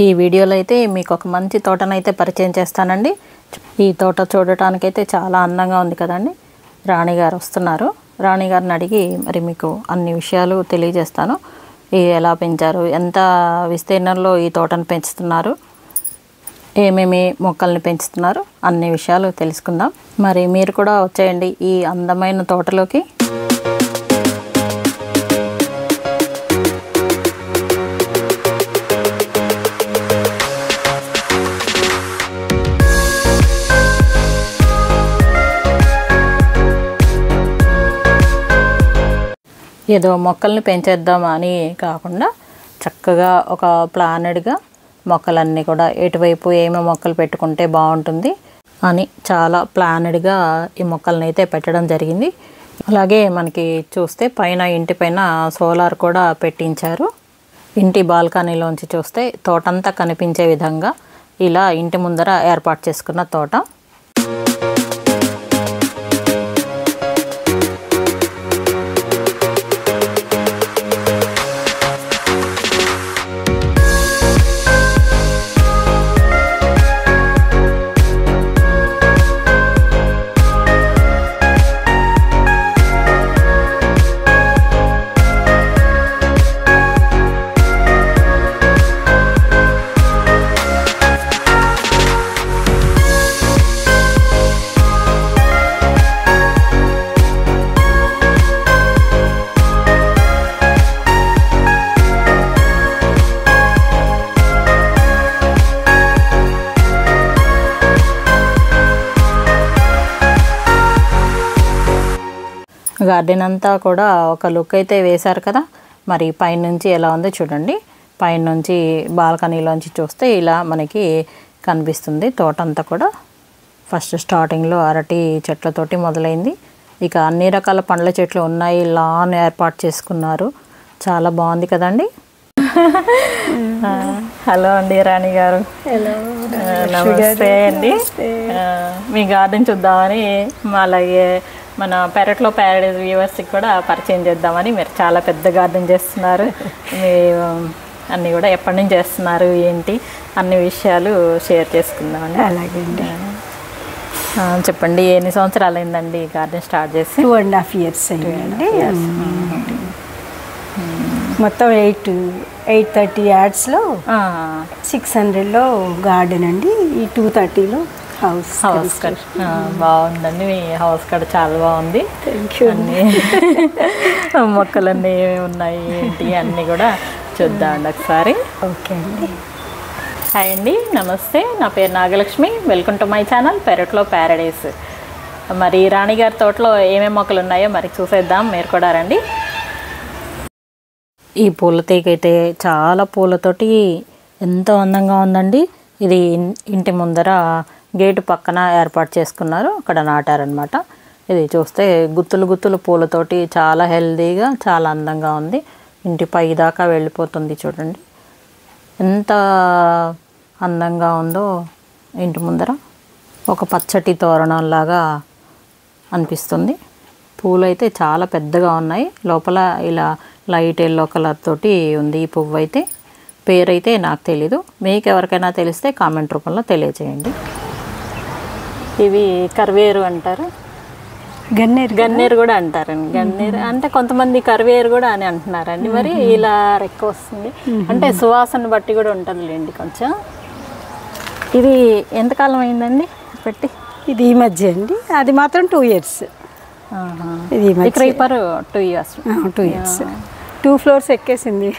ఈ వీడియోలో అయితే మీకు ఒక మంచి తోటనైతే పరిచయం చేస్తానండి. ఈ తోట చూడటానికైతే చాలా అందంగా ఉంది కదండి. రాణి గారు వస్తున్నారు. రాణి గారిని అడిగి మరి మీకు అన్ని విషయాలు తెలియజేస్తాను. ఎలా పెంచారు, ఎంత విస్తీర్ణంలో ఈ తోటను పెంచుతున్నారు, ఏమేమి మొక్కల్ని పెంచుతున్నారు, అన్ని విషయాలు తెలుసుకుందాం. మరి మీరు కూడా వచ్చేయండి ఈ అందమైన తోటలోకి. ఏదో మొక్కల్ని పెంచేద్దామా అని కాకుండా చక్కగా ఒక ప్లానెడ్గా మొక్కలన్నీ కూడా ఎటువైపు ఏమేమి మొక్కలు పెట్టుకుంటే బాగుంటుంది అని చాలా ప్లానెడ్గా ఈ మొక్కల్ని అయితే పెట్టడం జరిగింది. అలాగే మనకి చూస్తే పైన ఇంటి పైన సోలార్ కూడా పెట్టించారు. ఇంటి బాల్కనీలోంచి చూస్తే తోటంతా కనిపించే విధంగా ఇలా ఇంటి ముందర ఏర్పాటు చేసుకున్న తోట. గార్డెన్ అంతా కూడా ఒక లుక్ అయితే వేశారు కదా. మరి పైనుంచి ఎలా ఉందో చూడండి. పైనుంచి బాల్కనీలోంచి చూస్తే ఇలా మనకి కనిపిస్తుంది తోట అంతా కూడా. ఫస్ట్ స్టార్టింగ్లో అరటి చెట్లతోటి మొదలైంది. ఇక అన్ని రకాల పండ్ల చెట్లు ఉన్నాయి. లాన్ ఏర్పాటు చేసుకున్నారు. చాలా బాగుంది కదండి. హలో అండి రాణి గారు. నమస్తే అండి. మీ గార్డెన్ చూద్దామని, అలాగే మన పెరట్లో ప్యారడైజ్ వ్యూవర్స్కి కూడా పరిచయం చేద్దామని. మీరు చాలా పెద్ద గార్డెన్ చేస్తున్నారు. మీ అన్నీ కూడా ఎప్పటి నుంచి చేస్తున్నారు, ఏంటి అన్ని విషయాలు షేర్ చేసుకుందామండి. అలాగే అండి. చెప్పండి, ఎన్ని సంవత్సరాలు అయిందండి గార్డెన్ స్టార్ట్ చేసి? 2.5 years అయిందండి. మొత్తం 830 yardsలో 600లో గార్డెన్ అండి. ఈ 230లో హౌస్ బాగుందండి. మీ హౌస్ కూడా చాలా బాగుంది. అన్నీ మొక్కలన్నీ ఏమేమి ఉన్నాయి ఏంటి అన్నీ కూడా చూద్దామండి ఒకసారి. ఓకే అండి. హాయ్ అండి, నమస్తే. నా పేరు Nagalakshmi. Welcome to my channel పెరట్లో ప్యారడైస్. మరి రాణి గారి తోటలో ఏమేమి మొక్కలు ఉన్నాయో మరి చూసేద్దాం. మీరు కూడా రండి. ఈ పూల తీగైతే చాలా పూలతోటి ఎంతో అందంగా ఉందండి. ఇది ఇంటి ముందర గేటు పక్కన ఏర్పాటు చేసుకున్నారు. అక్కడ నాటారనమాట. ఇది చూస్తే గుత్తులు గుత్తులు పూలతోటి చాలా హెల్దీగా చాలా అందంగా ఉంది. ఇంటి పై దాకా వెళ్ళిపోతుంది చూడండి. ఎంత అందంగా ఉందో. ఇంటి ముందర ఒక పచ్చటి తోరణంలాగా అనిపిస్తుంది. పూలు అయితే చాలా పెద్దగా ఉన్నాయి. లోపల ఇలా లైట్ ఎల్లో కలర్ తోటి ఉంది ఈ పువ్వు అయితే. పేరైతే నాకు తెలీదు. మీకు ఎవరికైనా తెలిస్తే కామెంట్ రూపంలో తెలియజేయండి. ఇవి కరివేరు అంటారు. గన్నేరు కూడా అంటారండి. గన్నేరు అంటే కొంతమంది కరివేరు కూడా అని అంటున్నారండి. మరి ఇలా రెక్క వస్తుంది అంటే సువాసన బట్టి కూడా ఉంటుందిలేండి కొంచెం. ఇది ఎంతకాలం అయిందండి పెట్టి? ఇది ఈ మధ్య అండి. అది మాత్రం 2 years. ఇది క్రీపర్ 2 years. 2 years 2 floors ఎక్కేసింది.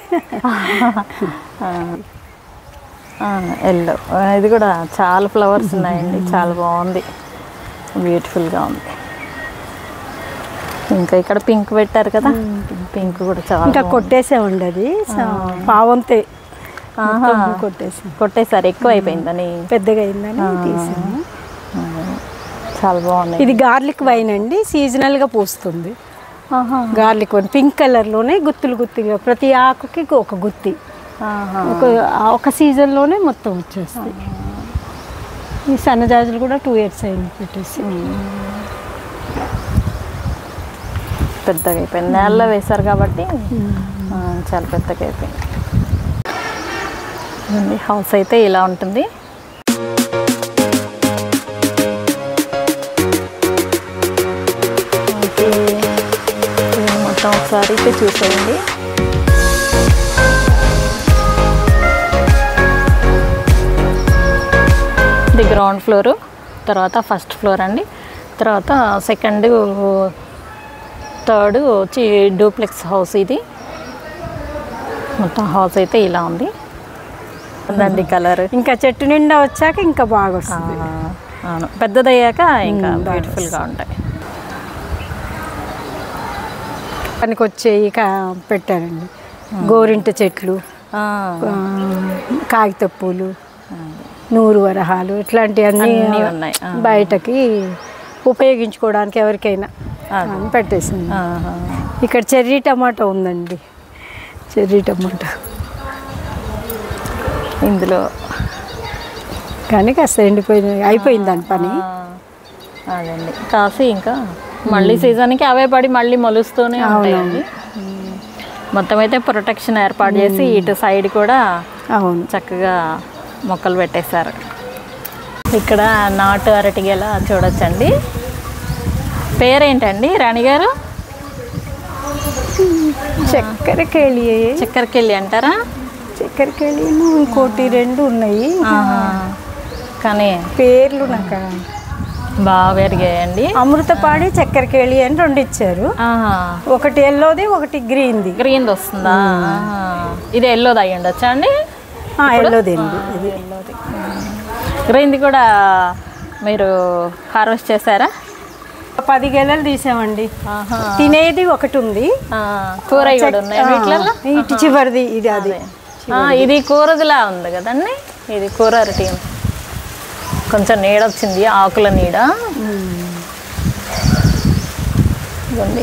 ఎల్లో, ఇది కూడా చాలా ఫ్లవర్స్ ఉన్నాయండి. చాలా బాగుంది, బ్యూటిఫుల్గా ఉంది. ఇంకా ఇక్కడ పింక్ పెట్టారు కదా. పింక్ కూడా చాలా ఇంకా కొట్టేసే ఉండదు. పావంతే కొట్టేసారు. ఎక్కువ అయిపోయిందని, పెద్దగా అయిందని తీసాము. చాలా బాగుంది. ఇది గార్లిక్ వైన్ అండి. సీజనల్గా పూస్తుంది. గార్లిక్ వైన్ పింక్ కలర్లోనే గుత్తులు గుత్తులుగా, ప్రతి ఆకుకి ఒక గుత్తి ఒక సీజన్లోనే మొత్తం వచ్చేస్తాయి. ఈ సన్నజాజులు కూడా 2 years అయింది పెట్టేసి. పెద్దగా అయిపోయింది. నేలలో వేశారు కాబట్టి చాలా పెద్దగా అయిపోయింది. హౌస్ అయితే ఇలా ఉంటుంది. ఓకే, మొత్తం ఒకసారి అయితే చూసేయండి. ఇది గ్రౌండ్ ఫ్లోరు, తర్వాత ఫస్ట్ ఫ్లోర్ అండి, తర్వాత సెకండ్ థర్డ్ వచ్చి డూప్లెక్స్ హౌస్. ఇది మొత్తం హౌస్ అయితే ఇలా ఉంది అండి. కలర్ ఇంకా చెట్టు నిండా వచ్చాక ఇంకా బాగా వస్తుంది. అవును, పెద్దదయ్యాక ఇంకా బ్యూటిఫుల్గా ఉంటాయి. పనికి వచ్చేవి పెట్టారండి, గోరింట చెట్లు, కాగిత పూలు, నూరు వరహాలు, ఇట్లాంటివన్నీ ఉన్నాయి. బయటకి ఉపయోగించుకోవడానికి ఎవరికైనా పెట్టేసింది. ఇక్కడ చెర్రీ టమాటో ఉందండి, చెర్రీ టమాటో ఇందులో కానీ కాస్త అయిపోయింది దాని పని. అదండి, కాసి ఇంకా మళ్ళీ సీజన్కి అవే పడి మళ్ళీ మొలుస్తూనే ఉంటాయండి. మొత్తం అయితే ప్రొటెక్షన్ ఏర్పాటు చేసి ఇటు సైడ్ కూడా అవును చక్కగా మొక్కలు పెట్టేశారు. ఇక్కడ నాటు అరటి గెల చూడొచ్చండి. పేరేంటండి రాణి గారు? చక్కెరకేళి. చక్కెరకేళి అంటారా? చక్కెరకేళి ఇంకోటి రెండు ఉన్నాయి, కానీ పేర్లు నాకు బాగా పెరిగాయండి. అమృతపాడి చక్కెరకేళి అని రెండు ఇచ్చారు. ఒకటి ఎల్లోది, ఒకటి గ్రీన్ది. గ్రీన్ది వస్తుందా? ఇది ఎల్లోది అయ్యి ఉండొచ్చా అండి? ఎల్లోది. ఇది ఎల్లోది. గ్రీన్ది కూడా మీరు హార్వెస్ట్ చేశారా? 10 గెలలు తీసామండి. తినేది ఒకటి ఉంది, కూర కూడా ఉన్నాయి వీటిలలో. ఇటు చివరిది ఇది, అది ఇది కూరదిలా ఉంది కదండి. ఇది కూర అరటి, కొంచెం నీడ వచ్చింది, ఆకుల నీడ.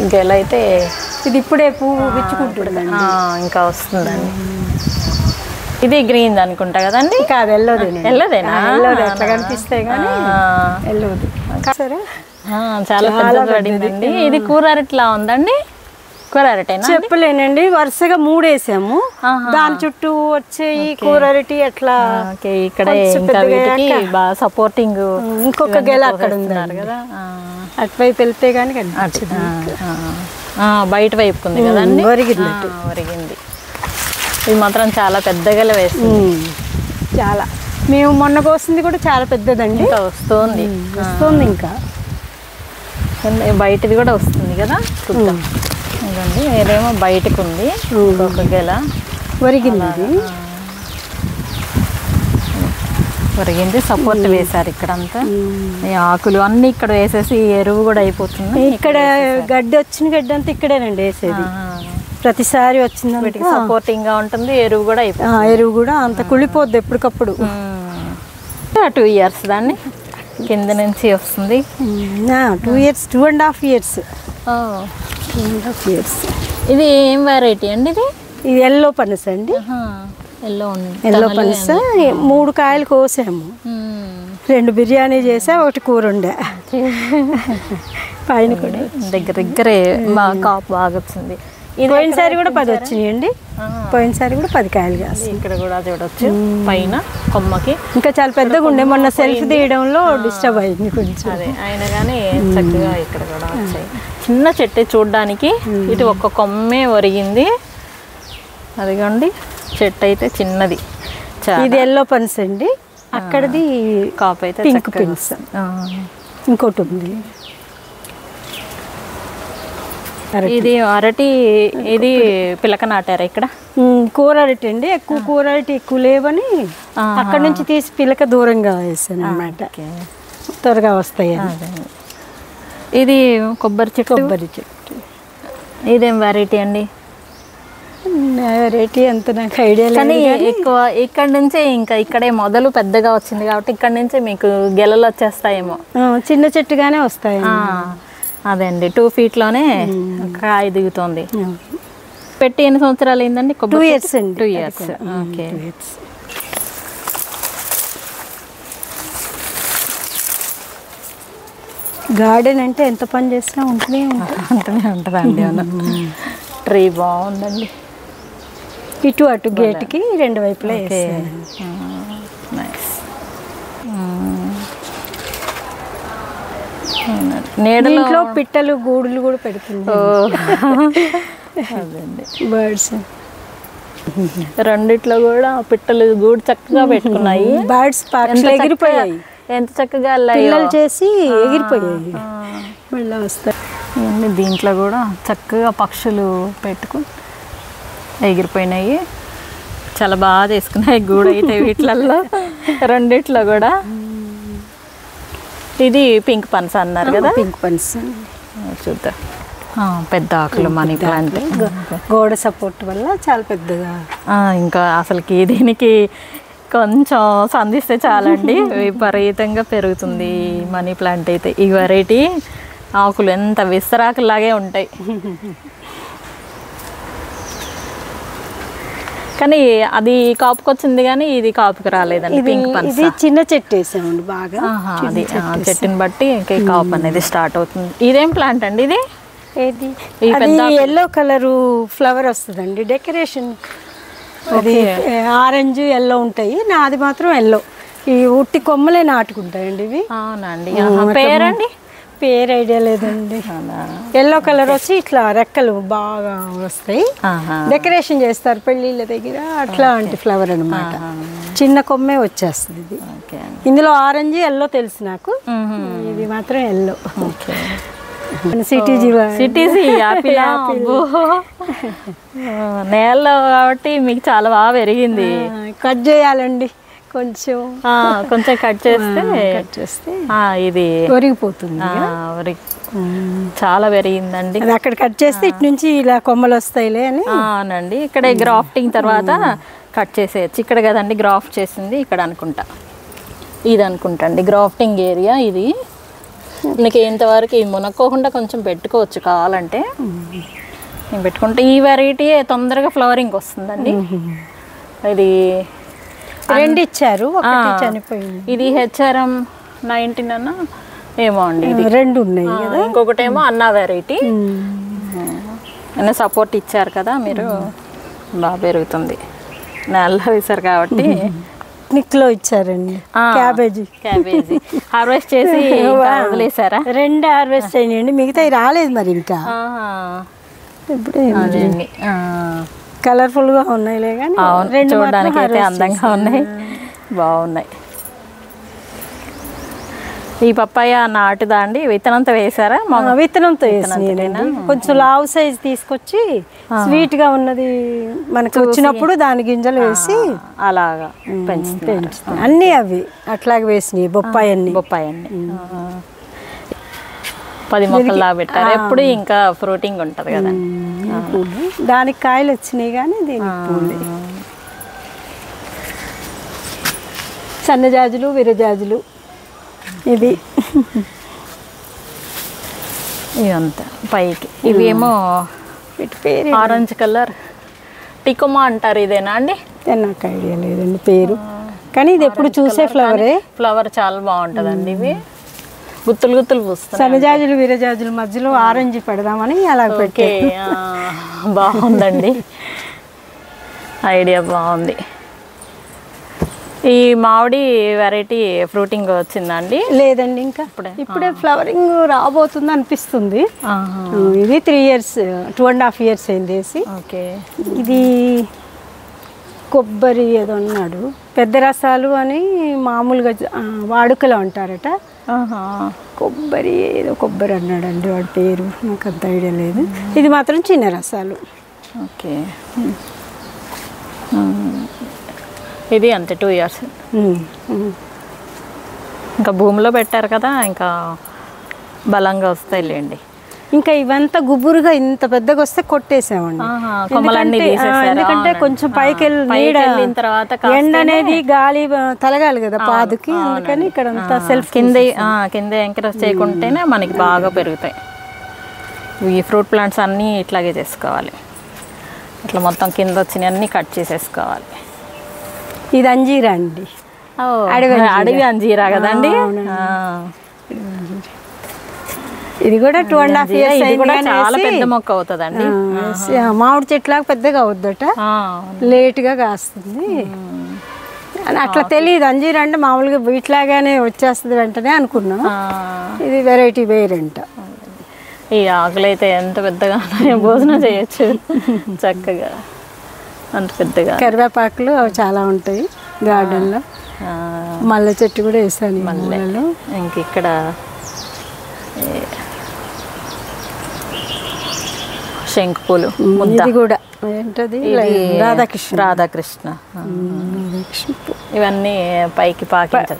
ఇంకెలా అయితే ఇది ఇప్పుడే పువ్వు విచ్చుకుంటుందండి, ఇంకా వస్తుందండి. ఇది గ్రీన్ అనుకుంటా కదండి? కాదు, ఎల్లోది. ఎల్లోదేనా? ఎల్లోది అట్లా కనిపిస్తాయి కానీ ఎల్లోది. సరే, చాలా పెద్ద పడిందండి. ఇది కూర అరటిలా ఉందండి. కూర అరటేనా? చెప్పలేనండి, వరుసగా 3 వేసాము, దాని చుట్టూ వచ్చే ఈ కూర అరటి అట్లా. ఇక్కడ బాగా సపోర్టింగ్ ఇంకొక గెల అక్కడ ఉంది కదా, అటువైపు వెళ్తే కానీ బయట వైపుకుంది కదండి. ఒరిగింది. ఇది మాత్రం చాలా పెద్ద గెల వేస్తుంది. చాలా, మేము మొన్న కోసింది కూడా చాలా పెద్దదండి. ఇంకా వస్తుంది ఇంకా బయటది కూడా వస్తుంది కదా. చూద్దాం. ఇదండి, ఏదేమో బయటకు ఉంది ఇంకొక గెల. ఒరిగింది. సపోర్ట్ వేశారు ఇక్కడంతా, ఆకులు అన్ని ఇక్కడ వేసేసి ఎరువు కూడా అయిపోతుంది. ఇక్కడ గడ్డి వచ్చిన గడ్డి అంతా ఇక్కడేనండి వేసేది. ప్రతిసారి వచ్చింది సపోర్టింగ్ గా ఉంటుంది. ఎరువు కూడా ఎరువు కూడా అంత కుళ్ళిపోద్ది ఎప్పటికప్పుడు. 2 years దాన్ని కింద నుంచి వస్తుంది. 2 years, 2.5 years. ఇది ఏం వెరైటీ అండి? ఇది ఎల్లో పనస అండి. ఎల్లో పనస 3 కాయలు కోసాము, 2 బిర్యానీ చేసా, 1 కూర ఉండే. పైన కూడా దగ్గరే మా కాపు బాగా వచ్చింది. పోయినసారి కూడా 10 వచ్చినాయండి. పోయినసారి కూడా 10 కాయలు కాదు. ఇక్కడ కూడా చూడొచ్చు పైన కొమ్మకి ఇంకా చాలా పెద్దగా ఉండే. మొన్న సెల్ఫ్ తీయడంలో డిస్టర్బ్ అయింది కొంచెం. అదే అయినా కానీ చక్కగా ఇక్కడ కూడా వచ్చాయి. చిన్న చెట్టు చూడడానికి, ఇటు ఒక్క కొమ్మే ఒరిగింది. అదిగోండి, చెట్టు అయితే చిన్నది. ఇది ఎల్లో పన్స్ అండి, అక్కడది కాపు అయితే పింక్ పిన్స్. ఇంకోటి ఉంది. ఇది అరటి, ఇది పిలక నాటారా ఇక్కడ? కూర అరటి అండి, ఎక్కువ కూర అరటి ఎక్కువ లేవని అక్కడ నుంచి తీసి పిలక దూరంగా వేసాను అన్నమాట, త్వరగా వస్తాయి. ఇది కొబ్బరి చెట్టు. ఇదేం వెరైటీ అండి? వెరైటీ అంత నాకు ఐడియా లేదు, కానీ ఎక్కువ ఇక్కడ నుంచే ఇంకా ఇక్కడే మొదలు పెద్దగా వచ్చింది కాబట్టి ఇక్కడ నుంచే మీకు గెలలు వచ్చేస్తాయేమో. చిన్న చెట్టుగానే వస్తాయి. అదే అండి, 2 feet లోనే కాయ దిగుతుంది. పెట్టి ఎన్ని సంవత్సరాలు అయిందండి? 2 years అండి. 2 years. ఓకే. గార్డెన్ అంటే ఎంత పని చేసినా ఉంటూనే ఉంటుందండి. ట్రీ బాగుందండి. ఇటు అటు గేట్కి రెండు వైపులా వేస్తాను. నైస్. నీడలో పిట్టలు గూడులు కూడా పెడుతుంది. అదండి బర్డ్స్ రెండిట్లో కూడా పిట్టలు గూడు చక్కగా పెట్టుకున్నాయి. బర్డ్స్ ఎగిరిపోయాయి, ఎంత చక్కగా పిల్లలు చేసి ఎగిరిపోయాయి, మళ్ళీ వస్తాయి. ఇవన్నీ దీంట్లో కూడా చక్కగా పక్షులు పెట్టుకుని ఎగిరిపోయినాయి. చాలా బాగా తీసుకున్నాయి గూడు అయితే వీటిలలో రెండిట్లో కూడా. ఇది పింక్ పనస అన్నారు కదా, పింక్ పనస చూద్దాం. పెద్ద ఆకులు మనీ ప్లాంట్, గోడ సపోర్ట్ వల్ల చాలా పెద్దగా. ఇంకా అసలుకి దీనికి కొంచెం సంధిస్తే చాలండి విపరీతంగా పెరుగుతుంది మనీ ప్లాంట్ అయితే. ఈ వెరైటీ ఆకులు ఎంత విస్తరాకులాగే ఉంటాయి. కానీ అది కాపుకొచ్చింది కానీ ఇది కాపుకి రాలేదండి. పింక్ పనస ఇది చిన్న చెట్టు వేసామండి బాగా. అది చెట్టుని బట్టి కాపు అనేది స్టార్ట్ అవుతుంది. ఇదేం ప్లాంట్ అండి ఇది? ఏది ఎల్లో కలరు ఫ్లవర్ వస్తుందండి డెకరేషన్. అది ఆరెంజ్ ఎల్లో ఉంటాయి, నాది మాత్రం ఎల్లో. ఈ ఉట్టి కొమ్మలే నాటుకుంటాయండి ఇవి. అవునండి. పేరండి? పేరు ఐడియా లేదండి. ఎల్లో కలర్ వచ్చి ఇట్లా రెక్కలు బాగా వస్తాయి, డెకరేషన్ చేస్తారు పెళ్ళిళ్ళ దగ్గర. అట్లాంటి ఫ్లవర్ అనమాట, చిన్న కొమ్మే వచ్చేస్తుంది ఇది. ఇందులో ఆరెంజ్ ఎల్లో తెలుసు నాకు, ఇది మాత్రం ఎల్లో. సిటీజీ యాపిల్ నేలలో కాబట్టి మీకు చాలా బాగా పెరిగింది. కట్ చేయాలండి కొంచెం, కొంచెం కట్ చేస్తే ఇది ఒరిగిపోతుంది. చాలా పెరిగిందండి. అది అక్కడ కట్ చేస్తే ఇటు నుంచి ఇలా కొమ్మలు వస్తాయిలే అని. అవునండి, ఇక్కడ గ్రాఫ్టింగ్ తర్వాత కట్ చేసేయచ్చు. ఇక్కడ కదండి గ్రాఫ్ట్ చేసింది, ఇక్కడ అనుకుంటా. ఇది అనుకుంటా అండి గ్రాఫ్టింగ్ ఏరియా ఇది. నీకు ఇంతవరకు ఇది మునక్కోకుండా కొంచెం పెట్టుకోవచ్చు కావాలంటే. నేను పెట్టుకుంటే ఈ వెరైటీ తొందరగా ఫ్లవరింగ్ వస్తుందండి. ఇది రెండు ఇచ్చారు, ఒకటి చనిపోయింది. ఇది హెచ్ఆర్ఎం 19 అన్న ఏమో అండి, ఇది రెండు ఉన్నాయి కదా. ఇంకొకటేమో అన్నా వెరైటీ. అన్న సపోర్ట్ ఇచ్చారు కదా మీరు, బాగా పెరుగుతుంది. నెలలో వేశారు కాబట్టి. నిక్లో ఇచ్చారండి క్యాబేజీ హార్వెస్ట్ చేసి వదిలేసారా? రెండు హార్వెస్ట్ అయినాయండి, మిగతాయి రాలేదు మరి ఇంకా. ఇప్పుడు కలర్ఫుల్గా ఉన్నాయిలే కానీ చూడడానికి అయితే అందంగా ఉన్నాయి, బాగున్నాయి. ఈ పప్పాయ నాటుదా అండి? విత్తనంతో వేసారా? విత్తనంతో వేసినా. కొంచెం లావు సైజ్ తీసుకొచ్చి స్వీట్ గా ఉన్నది మనకు వచ్చినప్పుడు దాని గింజలు వేసి అలాగా పెంచుతాం. అన్ని అవి అట్లాగే వేసినాయి. బొప్పాయి అన్ని 10 మొక్కల్లా పెట్టారు. ఎప్పుడు ఇంకా ఫ్రూటింగ్ ఉంటుంది కదా. దానికి కాయలు వచ్చినాయి కానీ దీనికి సన్నజాజులు విరజాజులు ఇది ఇదంతా పైకి. ఇవేమో పేరు ఆరెంజ్ కలర్ టికోమా అంటారు. ఇదేనా అండి? నాకు ఐడియా లేదండి పేరు, కానీ ఇది ఎప్పుడు చూసే ఫ్లవరే. ఫ్లవర్ చాలా బాగుంటుందండి. ఇవి గుత్తులు గుత్తులు పూస్తాయి. సన్నజాజులు విరజాజుల మధ్యలో ఆరెంజ్ పెడదామని అలా పెట్టే. బాగుందండి, ఐడియా బాగుంది. ఈ మామిడి వెరైటీ ఫ్రూటింగ్ వచ్చిందండి? లేదండి, ఇంకా ఇప్పుడే ఫ్లవరింగ్ రాబోతుంది అనిపిస్తుంది. ఇది 3 years 2.5 years అయింది వేసి. ఓకే. ఇది కొబ్బరి ఏదో అన్నాడు, పెద్ద రసాలు అని మామూలుగా వాడుకలో అంటారట. కొబ్బరి ఏదో కొబ్బరి అన్నాడండి వాడి పేరు, నాకు అంత ఐడియా లేదు. ఇది మాత్రం చిన్న రసాలు. ఓకే. ఇది అంతే 2 years. ఇంకా భూమిలో పెట్టారు కదా, ఇంకా బలంగా వస్తాయిలేండి. ఇంకా ఇవంతా గుబురుగా ఇంత పెద్దగా వస్తే కొట్టేసామండి, ఎందుకంటే కొంచెం పైకి వెళ్ళిన తర్వాత ఎండ అనేది గాలి తలగాలి కదా పాదుకి, అందుకని ఇక్కడ అంతా సెల్ఫ్ కింద ఎంకరేజ్ చేయకుంటేనే మనకి బాగా పెరుగుతాయి. ఈ ఫ్రూట్ ప్లాంట్స్ అన్నీ ఇట్లాగే చేసుకోవాలి. ఇట్లా మొత్తం కింద వచ్చినవి అన్నీ కట్ చేసేసుకోవాలి. ఇది అంజీరా అండి, అడవి అంజీరా కదండి. ఇది కూడా 2.5 years ఇది కూడా అయింది చాలా అనేసి, పెద్ద మొక్క అవుతుందండి. మామిడి చెట్లాగా పెద్దగా అవుద్దట, లేట్గా కాస్తుంది అని అట్లా తెలియదు. అంజీర్ అంటే మామూలుగా వీటిలాగానే వచ్చేస్తుంది వెంటనే అనుకున్నాం. ఇది వెరైటీ వేరంట. ఈ ఆకులు అయితే ఎంత పెద్దగా భోజనం చేయొచ్చు చక్కగా, అంత పెద్దగా. కరివేపాకులు అవి చాలా ఉంటాయి గార్డెన్లో. మల్లె చెట్టు కూడా వేసాను మల్లెలు. ఇంక ఇక్కడ శంకు పూలు, ఇది కూడా ఏంటది రాధాకృష్ణ. రాధాకృష్ణ ఇవన్నీ పైకి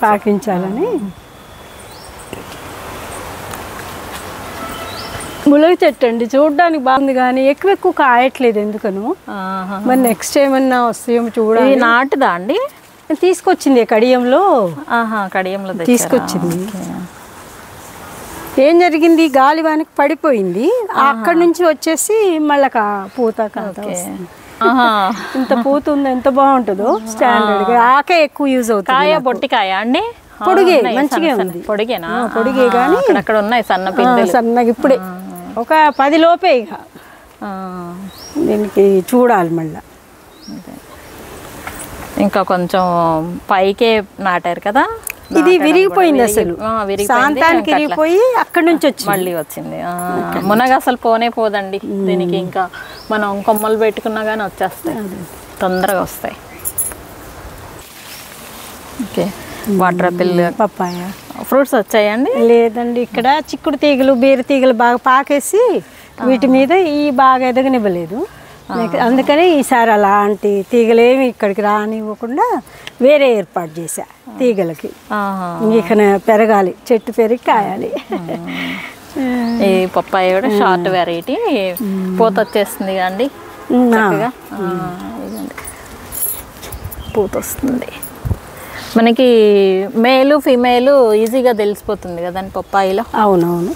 పాకించాలని. ములగ చెట్టు అండి, చూడడానికి బాగుంది కానీ ఎక్కువ కాయట్లేదు ఎందుకను. మరి నెక్స్ట్ ఏమన్నా వస్తాయేమో చూడాలి. నాటుదా అండి? తీసుకొచ్చింది కడియంలో. కడియంలో తీసుకొచ్చింది. ఏం జరిగింది, గాలివానికి పడిపోయింది. అక్కడి నుంచి వచ్చేసి మళ్ళా పూత ఇంత పూత ఉంది, ఎంత బాగుంటుందో. స్టాండర్డ్ గా ఆకే ఎక్కువ యూజ్ అవుతుంది. కాయ పొట్టికాయ అండి? పొడిగే, మంచిగా ఉంది. పొడిగేనా? పొడిగే కానీ అక్కడ ఉన్నాయి సన్నగా ఇప్పుడే ఒక 10 లోపే. ఇక దీనికి చూడాలి మళ్ళా. ఇంకా కొంచెం పైకే నాటారు కదా. ఇది విరిగిపోయింది అసలు, సాంతానికి విరిగిపోయి అక్కడి నుంచి వచ్చి మళ్ళీ వచ్చింది. మునగ అసలు పోనే పోదండి దీనికి. ఇంకా మనం కొమ్మలు పెట్టుకున్నా కానీ వచ్చేస్తాయి, తొందరగా వస్తాయి. Okay, water apple, papaya fruits వచ్చాయండి? లేదండి, ఇక్కడ చిక్కుడు తీగలు బీర తీగలు బాగా పాకేసి వీటి మీద ఈ బాగా ఎదగనివ్వలేదు. అందుకని ఈసారి అలాంటి తీగలేమి ఇక్కడికి రానివ్వకుండా వేరే ఏర్పాటు చేశా తీగలకి. ఇక పెరగాలి, చెట్టు పెరిగి కాయాలి. ఈ పప్పాయ కూడా షార్ట్ వెరైటీ, పూత వచ్చేస్తుంది అండి, పూత వస్తుంది. మనకి మేలు ఫీమేల్ ఈజీగా తెలిసిపోతుంది కదండి పప్పాయిలో. అవునవును,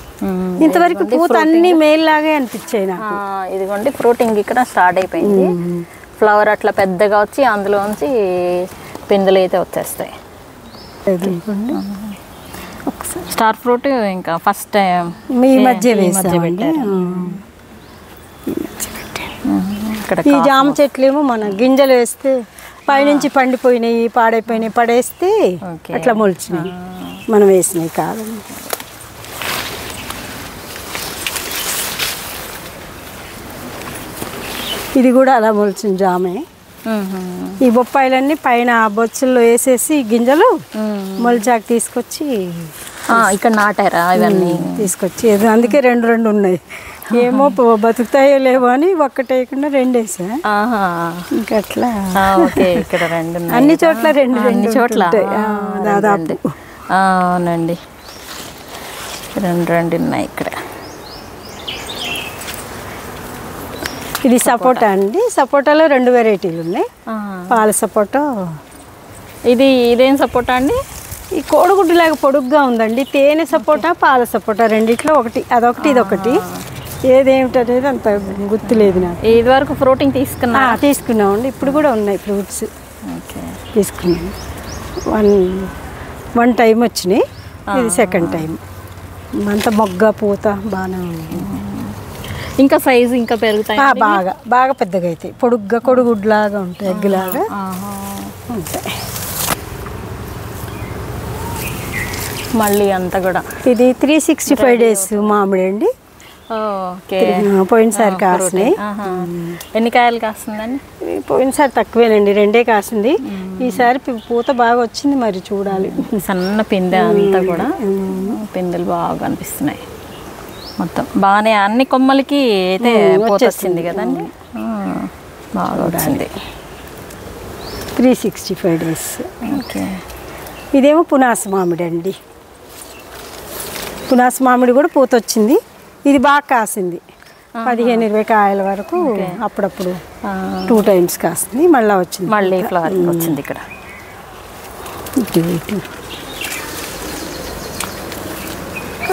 ఇంతవరకు పూత అన్ని మేల్ లాగే అనిపించాయి నాకు. ఇదిగోండి ఫ్రూటింగ్ ఇక్కడ స్టార్ట్ అయిపోయింది. ఫ్లవర్ అట్లా పెద్దగా వచ్చి అందులోంచి పిందెలు అయితే వచ్చేస్తాయి. స్టార్ ఫ్రూట్ ఇంకా ఫస్ట్ టైం ఈ మధ్య ఈ జామ చెట్లు ఏమో మన గింజలు వేస్తే పైనుంచి పండిపోయినాయి, పాడైపోయినాయి, పడేస్తే అట్లా మొలిచినాయి, మనం వేసినాయి కాదు. ఇది కూడా అలా మొలిచిన జామే. ఈ బొప్పాయిలన్నీ పైన బొచ్చుల్లో వేసేసి గింజలు మొలిచాక తీసుకొచ్చి ఇక్కడ నాటారా ఇవన్నీ? తీసుకొచ్చి అందుకే రెండు ఉన్నాయి. ఏమో బతుకుతాయో లేవో అని ఒక్కటేయకుండా 2 వేసా. ఇంకా అట్లా ఇక్కడ 2 అన్ని చోట్ల అన్ని చోట్ల దాదాపు. అవునండి, 2 ఉన్నాయి ఇక్కడ. ఇది సపోటా అండి. సపోటాలో 2 వెరైటీలు ఉన్నాయి. పాల సపోటా. ఇదేం సపోటా అండి? ఈ కోడిగుడ్డులాగా పొడుగ్గా ఉందండి. తేనె సపోటా, పాల సపోటా రెండిట్లో ఒకటి, అదొకటి ఇదొకటి. ఏదేమిటనేది అంత గుర్తులేదు నాకు. ఇది వరకు ఫ్రూటింగ్ తీసుకున్నామండి. ఇప్పుడు కూడా ఉన్నాయి ఫ్రూట్స్. తీసుకున్నాం. వన్ టైం వచ్చినాయి, ఇది సెకండ్ టైం. అంత మొగ్గ పూత బాగానే ఉంది. ఇంకా సైజు ఇంకా పెరుగుతాయి, బాగా పెద్దగా అవుతాయి. పొడుగ్గా కొడుగుడ్లాగా ఉంటాయి, ఎగ్గులాగా ఉంటాయి. మళ్ళీ అంతా కూడా ఇది 365 days మామిడి అండి. పోయినసారి కాసినాయి. ఎన్ని కాయలు కాస్తుందండి? పోయినసారి తక్కువేనండి, 2 కాసింది. ఈసారి పూత బాగా వచ్చింది, మరి చూడాలి. సన్న పిందె అంతా కూడా పిందెలు బాగా అనిపిస్తున్నాయి. మొత్తం బాగానే అన్ని కొమ్మలకి అయితే పూత వచ్చింది కదండి, బాగా వచ్చింది. 365 days. ఓకే, ఇదేమో పునాస మామిడి అండి. పునాస మామిడి కూడా పూత వచ్చింది. ఇది బాగా కాసింది, 15-20 కాయల వరకు. అప్పుడప్పుడు 2 times కాసింది, మళ్ళీ వచ్చింది, మళ్ళీ ఫ్లవరింగ్ వచ్చింది. ఇక్కడ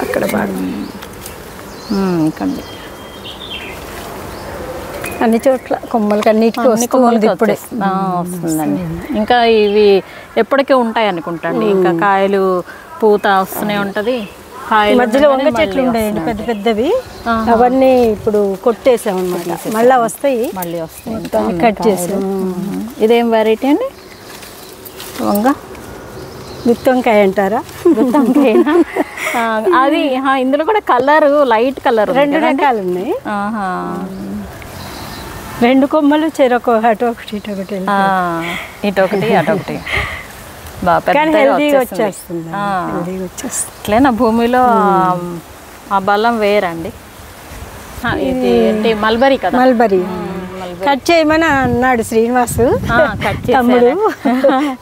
అక్కడ బాగా ఇక్కడ అన్ని చోట్ల కొమ్మలకి అన్నిటికీ వస్తుంది. ఇప్పుడే వస్తుందండి. ఇంకా ఇవి ఎప్పటికీ ఉంటాయి అనుకుంటాండి. ఇంకా కాయలు పూత వస్తూనే ఉంటుంది. మధ్యలో వంగ చెట్లు ఉండేయండి పెద్ద పెద్దవి, అవన్నీ ఇప్పుడు కొట్టేసాం అన్నమాట. మళ్ళీ వస్తాయి, మళ్ళీ వస్తాయి, కట్ చేసాం. ఇదేం వెరైటీ అండి? వంగ గుత్తి వంకాయ అంటారా? గుత్తి వంకాయనా? అది ఇందులో కూడా కలర్ లైట్ కలర్ 2 రకాలు ఉన్నాయి. 2 కొమ్మలు చెరొక అటొకటి ఇటొకటి, ఇటొకటి అటొకటి. హెల్దీగా వచ్చేస్తుంది. అట్లేనా భూమిలో ఆ బలం వేరండి. ఇది ఏంటి మల్బరీ కదా? మల్బరీ కట్ చేయమని అన్నాడు శ్రీనివాసు తమ్ముడు,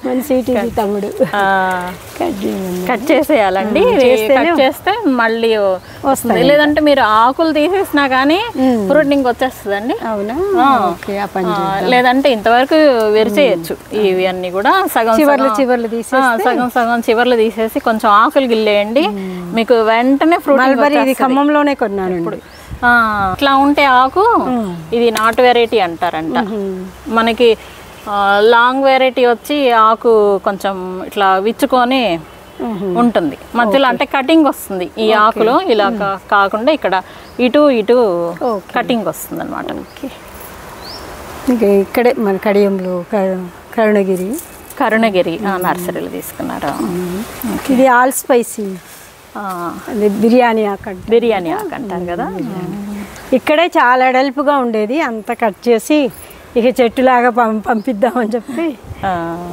మన సిటీజీ తమ్ముడు. కట్ చేసేయాలండి, కట్ చేస్తే మళ్ళీ వస్తుంది. లేదంటే మీరు ఆకులు తీసేసినా కానీ ఫ్రూటింగ్ వచ్చేస్తుందండి. అవునా? లేదంటే ఇంతవరకు విరిచేయచ్చు. ఇవి అన్ని కూడా సగం చివర్లు తీసి సగం చివర్లు తీసేసి కొంచెం ఆకులు గిల్లేయండి, మీకు వెంటనే ఫ్రూటింగ్. ఇది ఖమ్మంలోనే కొన్నాను ఇప్పుడు. ఇట్లా ఉంటే ఆకు ఇది నాటు వెరైటీ అంటారంట. మనకి లాంగ్ వెరైటీ వచ్చి ఆకు కొంచెం ఇట్లా విచ్చుకొని ఉంటుంది మధ్యలో, అంటే కటింగ్ వస్తుంది ఈ ఆకులో. ఇలా కాకుండా ఇక్కడ ఇటు ఇటు కటింగ్ వస్తుంది అనమాట. ఇక్కడే మన కడియంలో కరుణగిరి నర్సరీలు తీసుకున్నారు. ఇది ఆల్ స్పైసీ బిర్యానీ ఆకు అంటారు కదా. ఇక్కడే చాలా ఎడల్పుగా ఉండేది, అంత కట్ చేసి ఇక చెట్టులాగా పంపిద్దామని చెప్పి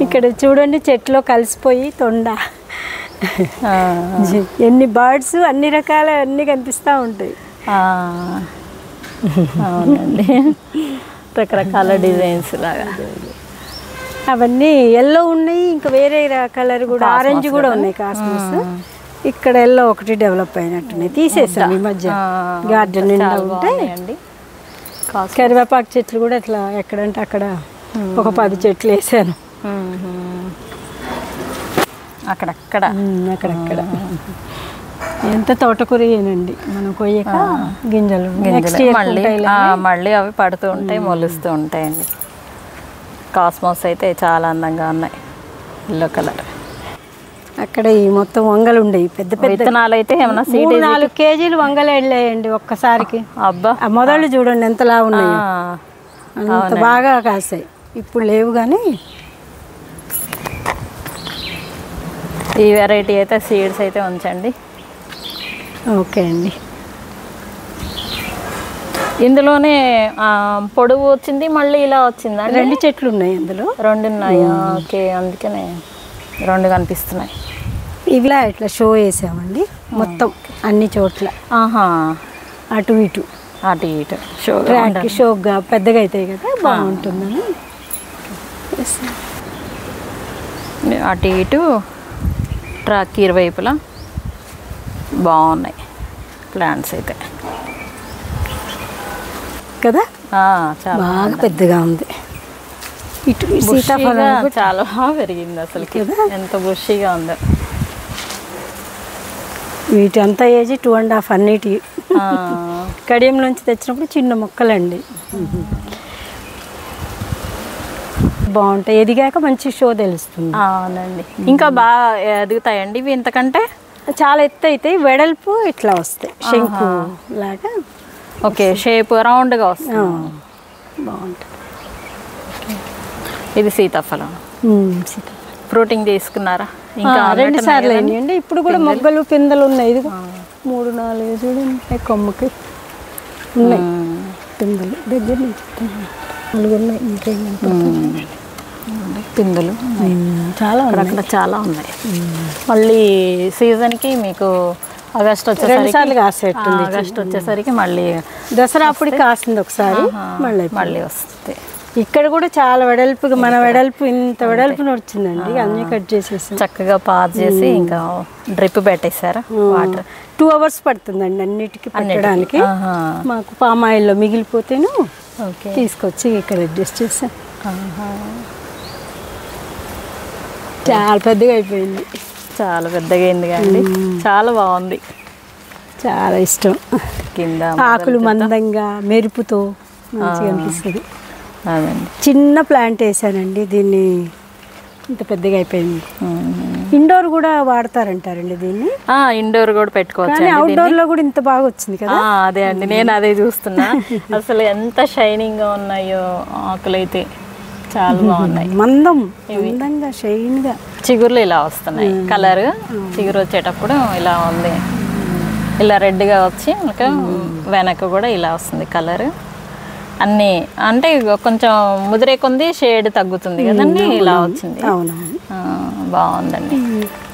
ఇక్కడ చూడండి చెట్టులో కలిసిపోయి తొండ, ఎన్ని బర్డ్స్ అన్ని రకాల అన్ని కనిపిస్తూ ఉంటాయి. అవునండి, రకరకాల డిజైన్స్ లాగా. అవన్నీ ఎల్లో ఉన్నాయి, ఇంకా వేరే కలర్ కూడా ఆరెంజ్ కూడా ఉన్నాయి. కాస్మోస్ ఇక్కడ ఎల్లో ఒకటి డెవలప్ అయినట్టున్నాయి, తీసేసాం ఈ మధ్య. గార్డెన్ నిండా ఉంటాయి. కరివేపాకు చెట్లు కూడా ఇట్లా ఎక్కడంటే అక్కడ ఒక 10 చెట్లు వేసాను అక్కడక్కడ. ఎంత తోటకూరేనండి మనం కొయ్యక గింజలు మళ్ళీ అవి పడుతూ ఉంటాయి, మొలుస్తూ ఉంటాయండి. కాస్మోస్ అయితే చాలా అందంగా ఉన్నాయి, ఎల్లో కలర్. అక్కడ ఈ మొత్తం వంగలు ఉండేవి, పెద్ద పెద్ద విత్తనాలు అయితే 4 కేజీలు వంగలు వెళ్ళాయండి ఒక్కసారికి. అబ్బా, మొదలు చూడండి ఎంతలా ఉన్నాయి, అంత బాగా కాసాయి. ఇప్పుడు లేవు కానీ ఈ వెరైటీ అయితే సీడ్స్ అయితే ఉంచండి. ఓకే అండి. ఇందులోనే పొడుగు వచ్చింది, మళ్ళీ ఇలా వచ్చిందా? 2 చెట్లు ఉన్నాయి అందులో. 2 ఉన్నాయా? ఓకే, అందుకనే 2 కనిపిస్తున్నాయి. ఇలా ఇట్లా షో వేసామండి మొత్తం అన్ని చోట్ల, అటు ఇటు షోగా పెద్దగా అవుతాయి కదా, బాగుంటుందని అటు ఇటు ట్రాక్ ఇరువైపులా బాగున్నాయి ప్లాంట్స్ అయితే కదా, బాగా పెద్దగా ఉంది. ఇటు సీతాఫలం చాలా బాగా పెరిగింది అసలు, ఎంత బుషిగా ఉందో. వీటి అంతా ఏజ్ 2.5 అన్నిటి. కడియం నుంచి తెచ్చినప్పుడు చిన్న మొక్కలండి, బాగుంటాయి. ఎదిగాక మంచి షో తెలుస్తుంది. అవునండి, ఇంకా బాగా ఎదుగుతాయండి ఇవి ఇంతకంటే చాలా ఎత్తు అయితే, వెడల్పు ఇట్లా వస్తాయి శంకు లాగా. ఓకే, షేప్ రౌండ్గా వస్తుంది, బాగుంటుంది. ఇది సీతాఫలం. ఫ్రూటింగ్ తీసుకున్నారా? ఇంకా 2 సార్లు అయినాయండి. ఇప్పుడు కూడా మొగ్గలు పిందెలు ఉన్నాయి. ఇది 3, 4 చూడండి కొమ్మకి ఉన్నాయి పిందెలు, దగ్గర ఉన్నాయి. పిందెలు చాలా అక్కడ చాలా ఉన్నాయి. మళ్ళీ సీజన్కి మీకు ఆగస్ట్ వచ్చేసరికి 2 సార్లు కాసేట్టుంది. ఆగస్ట్ వచ్చేసరికి మళ్ళీ దసరా అప్పుడు కాసింది ఒకసారి, మళ్ళీ వస్తుంది. ఇక్కడ కూడా చాలా వెడల్పుగా, మన వెడల్పు ఇంత వెడల్పు వచ్చిందండి. అన్నీ కట్ చేసేసి చక్కగా పాజ్ చేసి ఇంకా డ్రిప్ పెట్టేశారా? వాటర్ 2 hours పడుతుందండి అన్నిటికీ పెట్టడానికి. మాకు పామ్ ఆయిల్లో మిగిలిపోతేను తీసుకొచ్చి ఇక్కడ అడ్జస్ట్ చేసాం. చాలా పెద్దగా అయిపోయింది, చాలా పెద్దగా అయింది కానీ చాలా బాగుంది, చాలా ఇష్టం. కింద ఆకులు మందంగా మెరుపుతో మంచిగా అనిపిస్తుంది. అదండి, చిన్న ప్లాంట్ వేసానండి, దీన్ని ఇంత పెద్దగా అయిపోయింది. ఇండోర్ కూడా వాడతారంటారండి దీన్ని. ఇండోర్ కూడా పెట్టుకోవచ్చు, కానీ అవుట్డోర్ లో కూడా ఇంత బాగా వచ్చింది కదా. అదే అండి, నేను అదే చూస్తున్నా. అసలు ఎంత షైనింగ్ గా ఉన్నాయో ఆకులు అయితే, చాలా బాగున్నాయి. మందంగా షైన్ గా చిగుర్లు ఇలా వస్తున్నాయి. కలర్ చిగురు వచ్చేటప్పుడు ఇలా ఉంది, ఇలా రెడ్గా వచ్చి ఇంకా వెనక కూడా ఇలా వస్తుంది కలర్. అన్నీ అంటే కొంచెం ముదిరే కొంది షేడ్ తగ్గుతుంది కదండి, ఇలా వచ్చింది. బాగుందండి.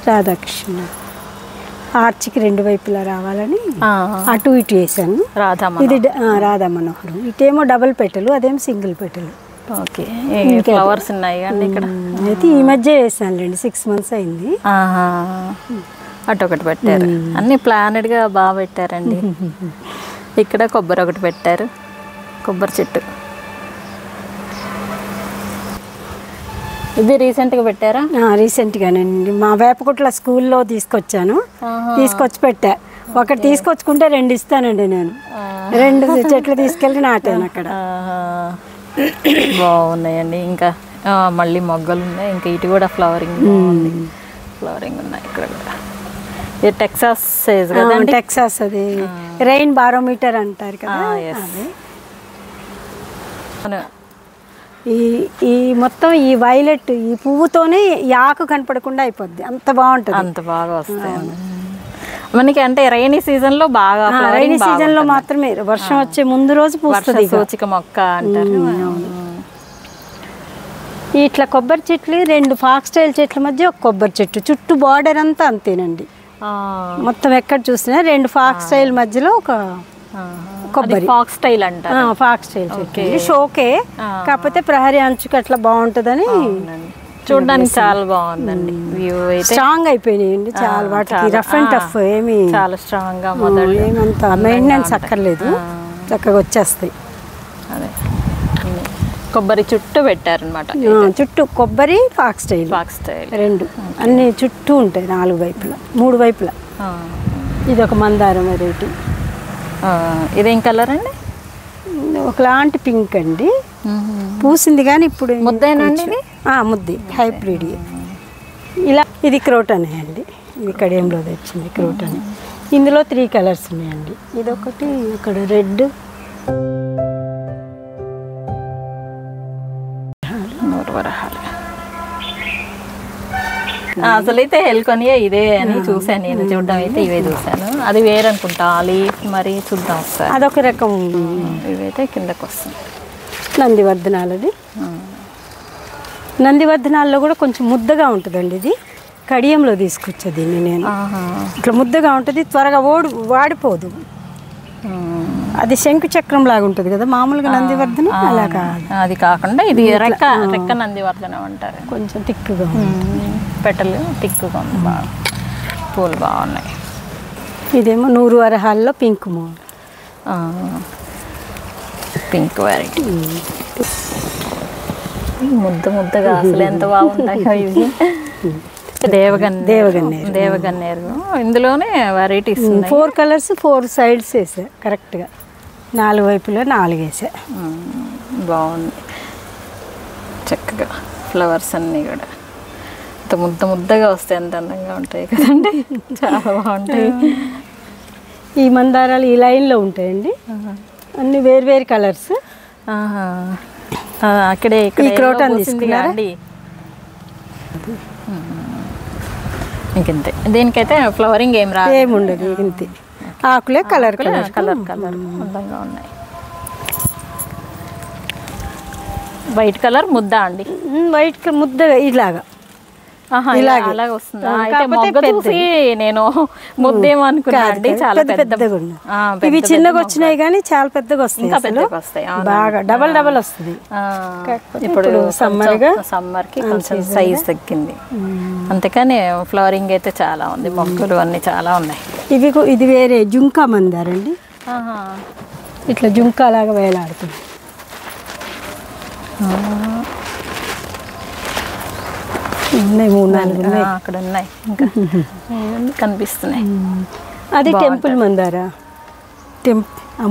రాధాకృష్ణ ఆర్చికి 2 వైపులా రావాలని అటు ఇటు వేసాను. ఇది రాధా మనోహరం. ఇటేమో డబుల్ పెటలు, అదేమో సింగిల్ పెటలు. ఓకే, ఫ్లవర్స్ ఉన్నాయి అండి ఇక్కడ. అయితే ఈ మధ్య వేసానులేండి, 6 months అయింది. అటు ఒకటి పెట్టారు, అన్ని ప్లానెడ్గా బాగా పెట్టారండి. ఇక్కడ కొబ్బరి ఒకటి పెట్టారు, కొబ్బరి చెట్టు. ఇది రీసెంట్గా పెట్టారా? రీసెంట్గానండి. మా వేపకుట్ల స్కూల్లో తీసుకొచ్చి పెట్టా. ఒకటి తీసుకొచ్చుకుంటే 2 ఇస్తానండి నేను. 2 చెట్లు తీసుకెళ్ళి నాటాను అక్కడ. బాగున్నాయండి. ఇంకా మళ్ళీ మొగ్గలు ఉన్నాయి. ఇంకా ఇటు కూడా ఫ్లవరింగ్ ఉన్నాయి ఇక్కడ కూడా. ఇది టెక్సాస్ సైజ్ కదా, టెక్సాస్. అది రెయిన్ బారోమీటర్ అంటారు కదా. ఈ మొత్తం ఈ వైలెట్ ఈ పువ్వుతోనే ఈ ఆకు కనపడకుండా అయిపోద్ది, అంత బాగుంటుంది. అంత బాగా వస్తాయి మనకి. అంటే రైనీ సీజన్ లో బాగా, రైనీ సీజన్ లో మాత్రమే, వర్షం వచ్చే ముందు రోజు పూస్తుంది. సూచిక మొక్క అంటారు. ఇట్లా కొబ్బరి చెట్లు 2 ఫాక్స్టైల్ చెట్ల మధ్య ఒక కొబ్బరి చెట్టు, చుట్టూ బార్డర్ అంతా అంతేనండి. మొత్తం ఎక్కడ చూసినా 2 ఫాక్స్టైల్ మధ్యలో ఒక కొబ్బరి. ఫాక్స్టైల్ అంటారు. ఫాక్స్టైల్ చెట్టు షోకే, కాకపోతే ప్రహరీ అంచుకు అట్లా బాగుంటుందని. చూడడానికి చాలా బాగుందండి. వ్యూ అయితే స్ట్రాంగ్ అయిపోయినాయండి చాలా. వాటికి రఫ్ అండ్ టఫ్ ఏమి చాలా స్ట్రాంగ్ గా, మొదలు ఏమంత మెయింటెనెన్స్ అక్కర్లేదు, చక్కగా వచ్చేస్తాయి. అదే కొబ్బరి చుట్టూ పెట్టారనమాట. చుట్టూ కొబ్బరి ఫాక్స్టైల్ 2 అన్ని చుట్టూ ఉంటాయి, 4 వైపులా 3 వైపులా. ఇది ఒక మందారం వెరైటీ. ఇదేం కలర్ అండి? ఒకలాంటి పింక్ అండి. పూసింది కానీ ఇప్పుడు ముద్దేనండి. ముద్ది హైబ్రిడ్. ఇలా ఇది క్రోటనే అండి. ఇది కడియంలో తెచ్చింది క్రోటనే. ఇందులో 3 కలర్స్ ఉన్నాయండి. ఇదొకటి, ఇక్కడ రెడ్, అసలైతే హెల్కొనియా ఇదే అని చూసాను నేను. చూడడం అయితే ఇవే చూసాను. అది వేరనుకుంటా, లీఫ్ మరి చూద్దాం ఒకసారి. అదొక రకం. ఇవైతే కిందకు వస్తుంది. నందివర్ధనాలది. నందివర్ధనాల్లో కూడా కొంచెం ముద్దగా ఉంటుందండి. ఇది కడియంలో తీసుకొచ్చా దీన్ని నేను. ఇట్లా ముద్దగా ఉంటుంది, త్వరగా వాడిపోదు. అది శంకు చక్రం లాగా ఉంటుంది కదా మామూలుగా నందివర్ధనం, అలా కాదు. అది కాకుండా ఇది రెక్క నందివర్ధనం అంటారు. కొంచెం తిక్కుగా పెటలు తిక్కుగా ఉంది, బాగా పూలు బాగున్నాయి. ఇదేమో 100 వరహాల్లో పింక్ పింక్ వెరైటీ. ముద్దగా అసలు ఎంత బాగుంటాయో ఇవి. దేవగన్నేరు. ఇందులోనే వెరైటీస్ 4 కలర్స్ 4 సైడ్స్ వేసా కరెక్ట్గా. 4 వైపులో 4 వేసా. బాగుంది చక్కగా. ఫ్లవర్స్ అన్నీ కూడా ముద్దగా వస్తాయి, ఎంత అందంగా ఉంటాయి కదండి. చాలా బాగుంటాయి. ఈ మందారాలు ఈ లైన్లో ఉంటాయండి, అన్ని వేరు కలర్స్. అక్కడే ఈ క్రోటన్ తీసుకున్నారండి. ఇంకంతే. దీనికైతే ఫ్లవరింగ్ ఏముండదు, ఇంతే. ఆకులే కలర్ అందంగా ఉన్నాయి. వైట్ కలర్ ముద్ద అండి. వైట్ ముద్ద ఇలాగా అలాగే వస్తుంది. అయితే మొగ్గ చూసి నేను ముద్దేమో అనుకున్నాను. చాలా పెద్దగా. ఇవి చిన్నగా వచ్చినాయి కానీ చాలా పెద్దగా వస్తాయి. బాగా డబల్ వస్తుంది. ఇప్పుడు సమ్మర్కి కొంచెం సైజ్ తగ్గింది, అంతేకాని ఫ్లవరింగ్ అయితే చాలా ఉంది. మొక్కలు అన్ని చాలా ఉన్నాయి. ఇది వేరే జుంకా మందారండి. ఇట్లా జుంకా లాగా వేలాడుతుంది. ఉన్నాయి 3-4 ఉన్నాయి అక్కడ ఉన్నాయి, ఇంకా కనిపిస్తున్నాయి. అది టెంపుల్ మందారా,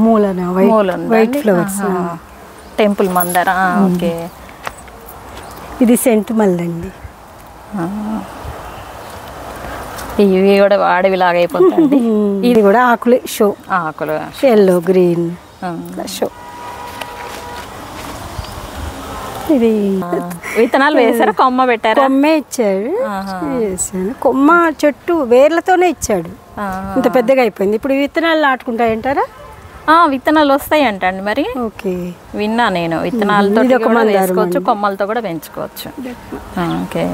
మూలన వైట్ ఫ్లవర్స్. టెంపుల్ మందారా, ఓకే. ఇది సెంట్ మల్లి అండి. ఇవి కూడా వాడివిలాగా అయిపోతుంది. ఇది కూడా ఆకులు షో, ఆకులు ఎల్లో గ్రీన్ షో. ఇది విత్తనాలు వేసారు, కొమ్మ పెట్టారు, కొమ్మే ఇచ్చాడు, వేసాను. కొమ్మ చెట్టు వేర్లతోనే ఇచ్చాడు, ఇంత పెద్దగా అయిపోయింది. ఇప్పుడు విత్తనాలు నాటుకుంటాయంటారా? విత్తనాలు వస్తాయి అంటండి మరి. ఓకే, విన్నా నేను. విత్తనాలతో వేసుకోవచ్చు, కొమ్మలతో కూడా పెంచుకోవచ్చు. ఓకే.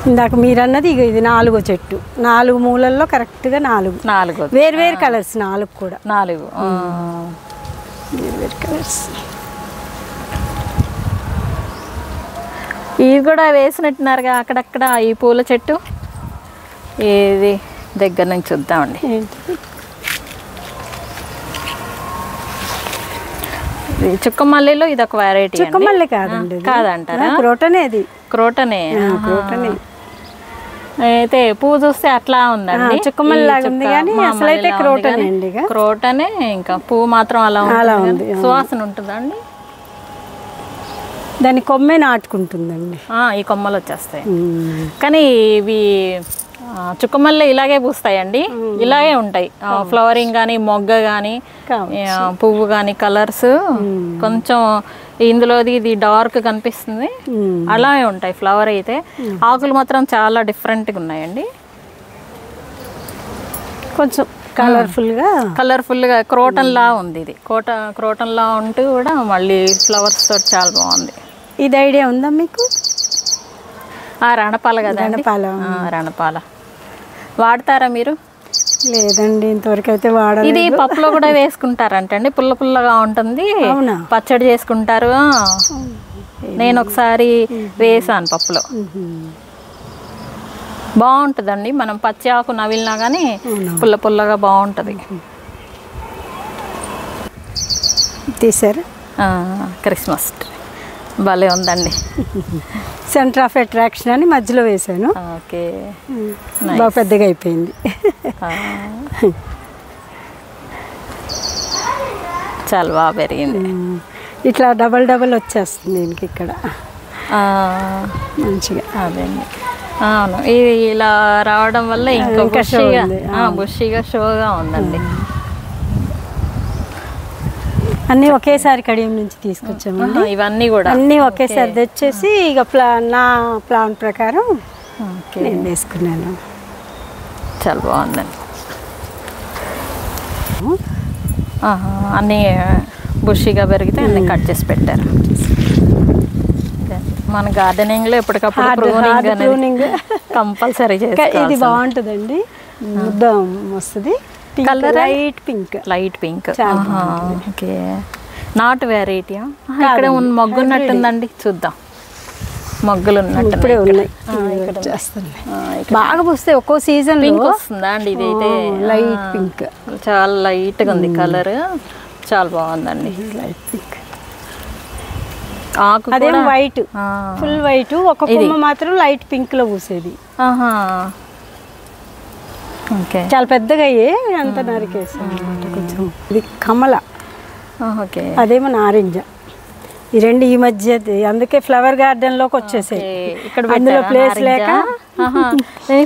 ఇందాక మీరు అన్నది ఇక ఇది 4వ చెట్టు, 4 మూలల్లో కరెక్ట్గా 4 వేరు కలర్స్, 4 కూడా 4 వేరు కలర్స్. ఇవి కూడా వేసినట్టున్నారుగా అక్కడక్కడ ఈ పూల చెట్టు. ఇది దగ్గర నుంచి చూద్దామండి. చుక్కమల్లిలో ఇది ఒక వెరైటీ. చుక్కమల్లి కాదండి, కాదంటారా? క్రోటనే. అది క్రోటనే. క్రోటనే. అయితే పువ్వు చూస్తే అట్లా ఉందండి, చుక్కమల్లి లాగా ఉంది, కానీ అసలైతే క్రోటనే అండి. క్రోటనే. ఇంకా పువ్వు మాత్రం అలా ఉంది. సువాసన ఉంటుందండి. దాని కొమ్మే నాటుకుంటుందండి, ఈ కొమ్మలు వచ్చేస్తాయి. కానీ ఇవి చుక్కమల్లి ఇలాగే పూస్తాయండి, ఇలాగే ఉంటాయి. ఫ్లవరింగ్ కానీ, మొగ్గ కానీ, పువ్వు కానీ, కలర్స్ కొంచెం ఇందులోది ఇది డార్క్ కనిపిస్తుంది, అలాగే ఉంటాయి. ఫ్లవర్ అయితే ఆకులు మాత్రం చాలా డిఫరెంట్గా ఉన్నాయండి, కొంచెం కలర్ఫుల్గా క్రోటన్ లా ఉంది. ఇది క్రోటన్ లా ఉంటూ కూడా మళ్ళీ ఫ్లవర్స్ తోటి చాలా బాగుంది. ఇది ఐడియా ఉందా మీకు? రణపాల కదా, రణపాల వాడతారా మీరు? లేదండి, ఇంతవరకు అయితే వాడలేదు. ఇది పప్పులో కూడా వేసుకుంటారంటండి, పుల్ల పుల్లగా ఉంటుంది, పచ్చడి చేసుకుంటారు. నేను ఒకసారి వేసాను పప్పులో, బాగుంటుందండి. మనం పచ్చి ఆకు నవిలినా కానీ పుల్ల పుల్లగా బాగుంటుంది. తీసారు క్రిస్మస్ భలే ఉందండి. సెంటర్ ఆఫ్ అట్రాక్షన్ అని మధ్యలో వేసాను. ఓకే, బాగా పెద్దగా అయిపోయింది. చాలా బాగా పెరిగింది. ఇట్లా డబల్ వచ్చేస్తుంది దీనికి ఇక్కడ మంచిగా. అదేండి, అవును. ఇది ఇలా రావడం వల్ల ఇంకా బుషిగా షోగా ఉందండి. అన్నీ ఒకేసారి కడియం నుంచి తీసుకొచ్చామండి. ఇవన్నీ కూడా అన్నీ ఒకేసారి తెచ్చేసి ఇక నా ప్లాన్ ప్రకారం నేను వేసుకున్నాను. చాలా బాగుందండి. అన్నీ బుషిగా పెరిగితే అన్నీ కట్ చేసి పెట్టారు. మన గార్డెనింగ్లో ఎప్పటికప్పుడు ప్రూనింగ్ కంపల్సరీ చేయాలి. ఇది బాగుంటుందండి, ముద్ద వస్తుంది. Colour light pink. Okay, not variety. ఇక్కడ మొగ్గు ఉన్నట్టుందండి, చూద్దాం. మొగ్గలు ఉన్నట్టు బాగా పూస్తే ఒక్కో సీజన్ పింక్ వస్తుందా అండి? ఇదైతే లైట్ పింక్, చాలా లైట్గా ఉంది కలర్, చాలా బాగుందండి. Light pink. ఆకు అదే వైట్, ఫుల్ వైట్. ఒక కొమ్మ మాత్రం లైట్ పింక్ లో పూసేది. చాలా పెద్దగా అయ్యే అంత నరికేసాను కొంచెం. ఇది కమల, అదేమో నారింజ. ఈ రెండు ఈ మధ్య, అందుకే ఫ్లవర్ గార్డెన్ లోకి వచ్చేసాయి. అందులో ప్లేస్ లేక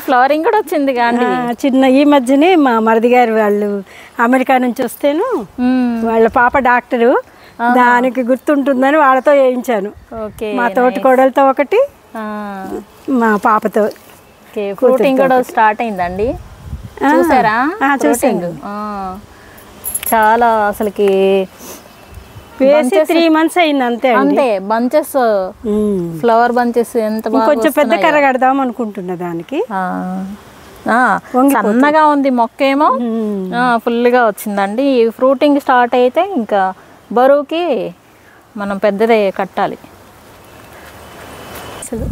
ఫ్లవరింగ్ కూడా వచ్చింది కానీ చిన్న. ఈ మధ్యనే మా మరిది గారు వాళ్ళు అమెరికా నుంచి వస్తేను, వాళ్ళ పాప డాక్టరు, దానికి గుర్తుంటుందని వాళ్ళతో వేయించాను. మా తోటి కోడలతో ఒకటి, మా పాపతో. ఫ్రూటింగ్ కూడా స్టార్ట్ అయిందండి, చూసారా? చూసాను. చాలా అసలుకి వేసి 3 months అయింది అంతే. అంతే, బంచెస్, ఫ్లవర్ బంచెస్ ఎంత బాగా. కొంచెం పెద్ద కర్ర కడదాం అనుకుంటున్నా దానికి. సన్నగా ఉంది మొక్క, ఏమో ఫుల్గా వచ్చిందండి. ఫ్రూటింగ్ స్టార్ట్ అయితే ఇంకా బరువుకి మనం పెద్దదే కట్టాలి. అసలు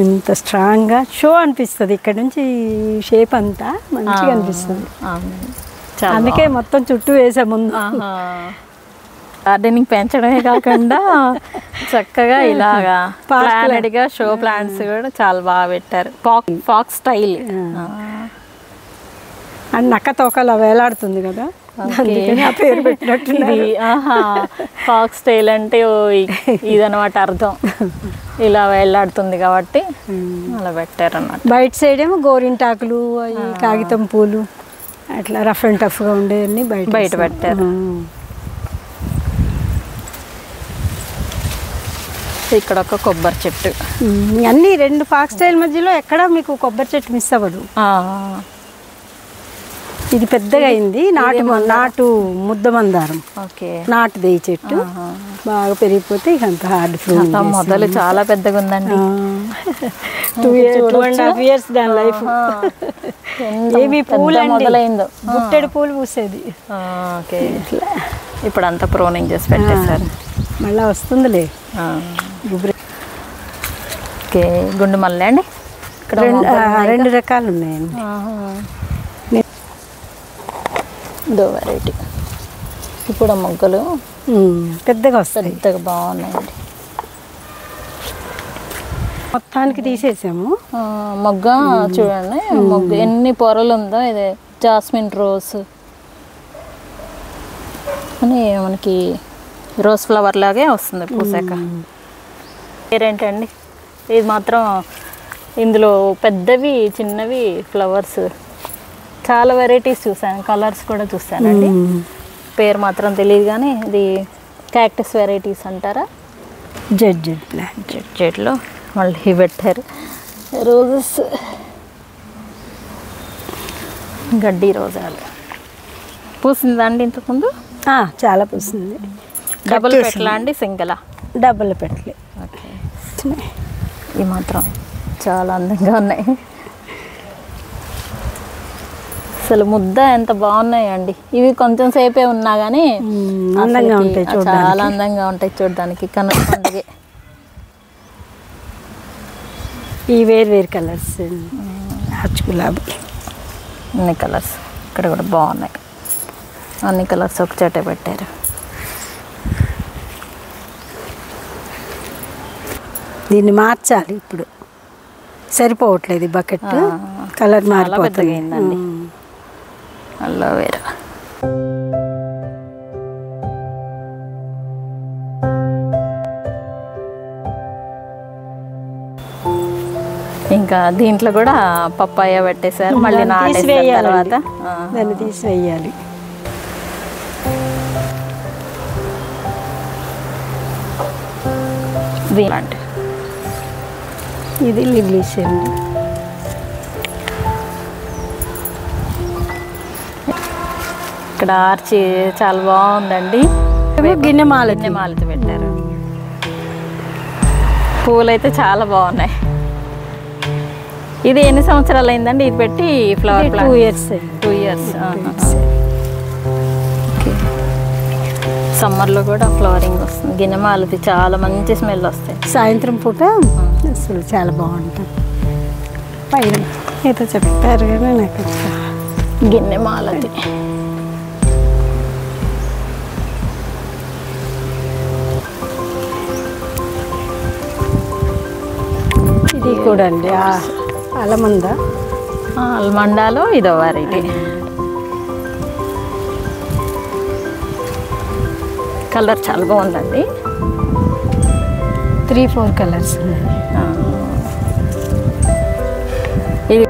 ఇంత స్ట్రాంగ్గా షో అనిపిస్తుంది. ఇక్కడ నుంచి షేప్ అంతా మంచిగా అనిపిస్తుంది. అందుకే మొత్తం చుట్టూ వేసా ముందు. గార్డెనింగ్ పెంచడమే కాకుండా చక్కగా ఇలాగా ప్లానెడ్గా షో ప్లాంట్స్ కూడా చాలా బాగా పెట్టారు. Pox style. అండ్ నక్క తోకలా వేలాడుతుంది కదా. అందుకని ఆ పేరు పెట్టినట్టున్నారు. ఇది ఫాక్స్ టైల్ అంటే ఇదనమాట అర్థం, ఇలా వేలాడుతుంది కాబట్టి అలా పెట్టారు అన్నమాట. బయట సైడ్ ఏమో గోరింటాకులు, కాగితం పూలు, అట్లా రఫ్ అండ్ టఫ్గా ఉండేవన్నీ బయట పెట్టారు. ఇక్కడ ఒక కొబ్బరి చెట్టు, అన్నీ 2 ఫాక్స్ టైల్ మధ్యలో ఎక్కడ మీకు కొబ్బరి చెట్టు మిస్ అవ్వదు. ఇది పెద్దగా అయింది, నాటు ముద్ద మందారం. ఓకే, నాటుది ఈ చెట్టు బాగా పెరిగిపోతే ఇక అంత హార్డ్ ఫ్రూట్. మొదలు చాలా పెద్దగా ఉందండి. 2.5 years దాని లైఫ్. ఏమి పూలు మొదలైందో, గుట్టెడు పూలు పూసేది. ఓకే, ఇప్పుడు అంతా ప్రోనింగ్ చేసి పెట్టేశారు. మళ్ళీ వస్తుందిలే. ఓకే, గుండు మల్లె అండి. ఇక్కడ 2 రకాలు ఉన్నాయండి. ఇదో వెరైటీ. ఇప్పుడు మొగ్గలు పెద్దగా వస్తాయి, పెద్దగా బాగున్నాయండి. మొత్తానికి తీసేసాము. మొగ్గ చూడండి, మొగ్గ ఎన్ని పొరలు ఉందో. ఇది జాస్మిన్ రోజ్ అని మనకి రోజ్ ఫ్లవర్ లాగే వస్తుంది పూసాక. పేరేంటండి? ఇది మాత్రం ఇందులో పెద్దవి చిన్నవి ఫ్లవర్స్ చాలా వెరైటీస్ చూసాను, కలర్స్ కూడా చూసానండి. పేరు మాత్రం తెలియదు కానీ ఇది క్యాక్టస్ వెరైటీస్ అంటారా? జెడ్లో మళ్ళీ పెట్టారు రోజెస్, గడ్డి రోజాలు. పూసిందా అండి ఇంతకుముందు? చాలా పూసింది. డబుల్ పెట్టలా అండి, సింగిలా? డబుల్ పెట్టలే. ఓకే, ఇవి మాత్రం చాలా అందంగా ఉన్నాయి. అసలు ముద్ద ఎంత బాగున్నాయండి. ఇవి కొంచెం సేపే ఉన్నా కానీ అందంగా ఉంటాయి, చాలా అందంగా ఉంటాయి చూడడానికి. కనుక పండుగ. ఈ వేరు కలర్స్, గులాబీ, అన్ని కలర్స్ ఇక్కడ కూడా బాగున్నాయి. అన్ని కలర్స్ ఒక చోటే పెట్టారు. దీన్ని మార్చాలి, ఇప్పుడు సరిపోవట్లేదు బకెట్, కలర్ మారిపోతుందండి. అలోవేరా, ఇంకా దీంట్లో కూడా పప్పాయ పెట్టేశారు. మళ్ళీ నాటేసిన తర్వాత దాన్ని తీసివేయాలి. ఇది లిల్లీస్ అండి. ఇక్కడ ఆర్చి చాలా బాగుందండి. గిన్నెమాలతి పెట్టారు. పూలు అయితే చాలా బాగున్నాయి. ఇది ఎన్ని సంవత్సరాలు అయిందండి ఇది పెట్టి? Flower plant 2 years. 2 years. Okay, సమ్మర్లో కూడా ఫ్లవరింగ్ వస్తుంది. గిన్నెమాలతి చాలా మంచి స్మెల్ వస్తాయి. సాయంత్రం పూట అసలు చాలా బాగుంటుంది. పైన ఏదో చెప్తారు కానీ నాకు గిన్నెమాలతి. ఇది కూడా అండి అల్మండాలో ఇదో వెరైటీ. కలర్ చాలా బాగుందండి. 3-4 కలర్స్ ఉన్నాయి. ఇది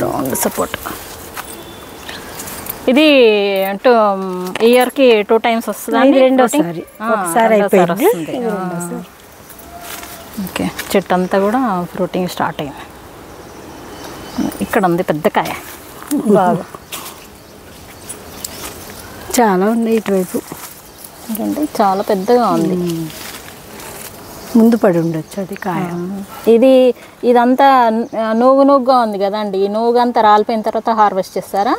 రౌండ్ సపోర్ట్. ఇది అంటూ ఇయర్కి 2 times వస్తుంది. ఒకసారి అయిపోయింది. ఓకే, చెట్టు అంతా కూడా ఫ్రూటింగ్ స్టార్ట్ అయింది. ఇక్కడ ఉంది పెద్ద కాయ బాగా, చాలా ఉంది ఇటువైపు. ఎందుకంటే చాలా పెద్దగా ఉంది. ముందు పడి ఉండొచ్చు అది కాయ. ఇదంతా నూగుగా ఉంది కదండి, ఈ నూగు అంతా రాలిపోయిన తర్వాత హార్వెస్ట్ చేస్తారా?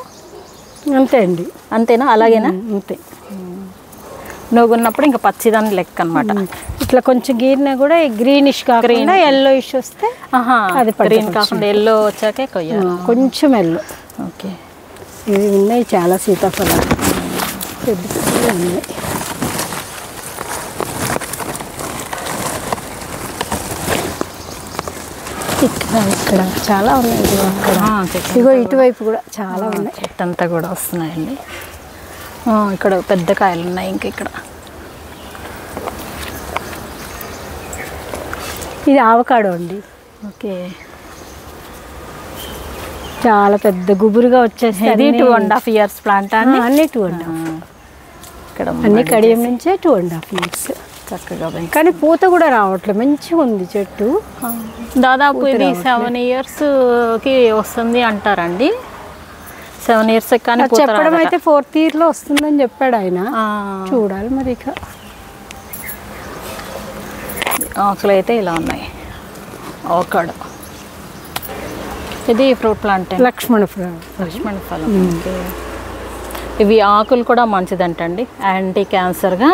అంతే అండి. అంతేనా? అలాగేనా? అంతే. నూగు ఉన్నప్పుడు ఇంకా పచ్చిదాన్ని లెక్క అనమాట. ఇట్లా కొంచెం గీరినా కూడా గ్రీనిష్ కాకుండా ఎల్లో ఇష్ వస్తే అది గ్రీన్ కాకుండా ఎల్లో వచ్చాకే కొయ్యాలి. కొంచెం ఎల్లో. ఓకే. ఇవి ఉన్నాయి చాలా సీతాఫలాలు, పెద్ద పెద్దగా ఉన్నాయి. ఇక్కడ చాలా ఉన్నాయి. ఇగో ఇటువైపు కూడా చాలా ఉన్నాయి. చెట్టంతా కూడా వస్తున్నాయండి. ఇక్కడ పెద్ద కాయలు ఉన్నాయి. ఇంకా ఇక్కడ ఇది ఆవకాడో అండి. ఓకే. చాలా పెద్ద గుబురుగా వచ్చేసి ఇది 2.5 years ప్లాంట్ అండి. అన్ని 2.5. ఇక్కడ అన్ని కడియం నుంచే 2.5 years. చక్కగా కానీ పూత కూడా రావట్లేదు, మంచిగా ఉంది చెట్టు. దాదాపు ఇది 7 yearsకి వస్తుంది అంటారండి. 7 years కానీ చెప్పడం అయితే 4th yearలో వస్తుందని చెప్పాడు ఆయన. చూడాలి మరి. ఇక ఆకులు అయితే ఇలా ఉన్నాయి. అవకాడో ఇది ఫ్రూట్ ప్లాంట్. లక్ష్మణ ఫలం. ఇవి ఆకులు కూడా మంచిదంటండి, యాంటీ క్యాన్సర్గా.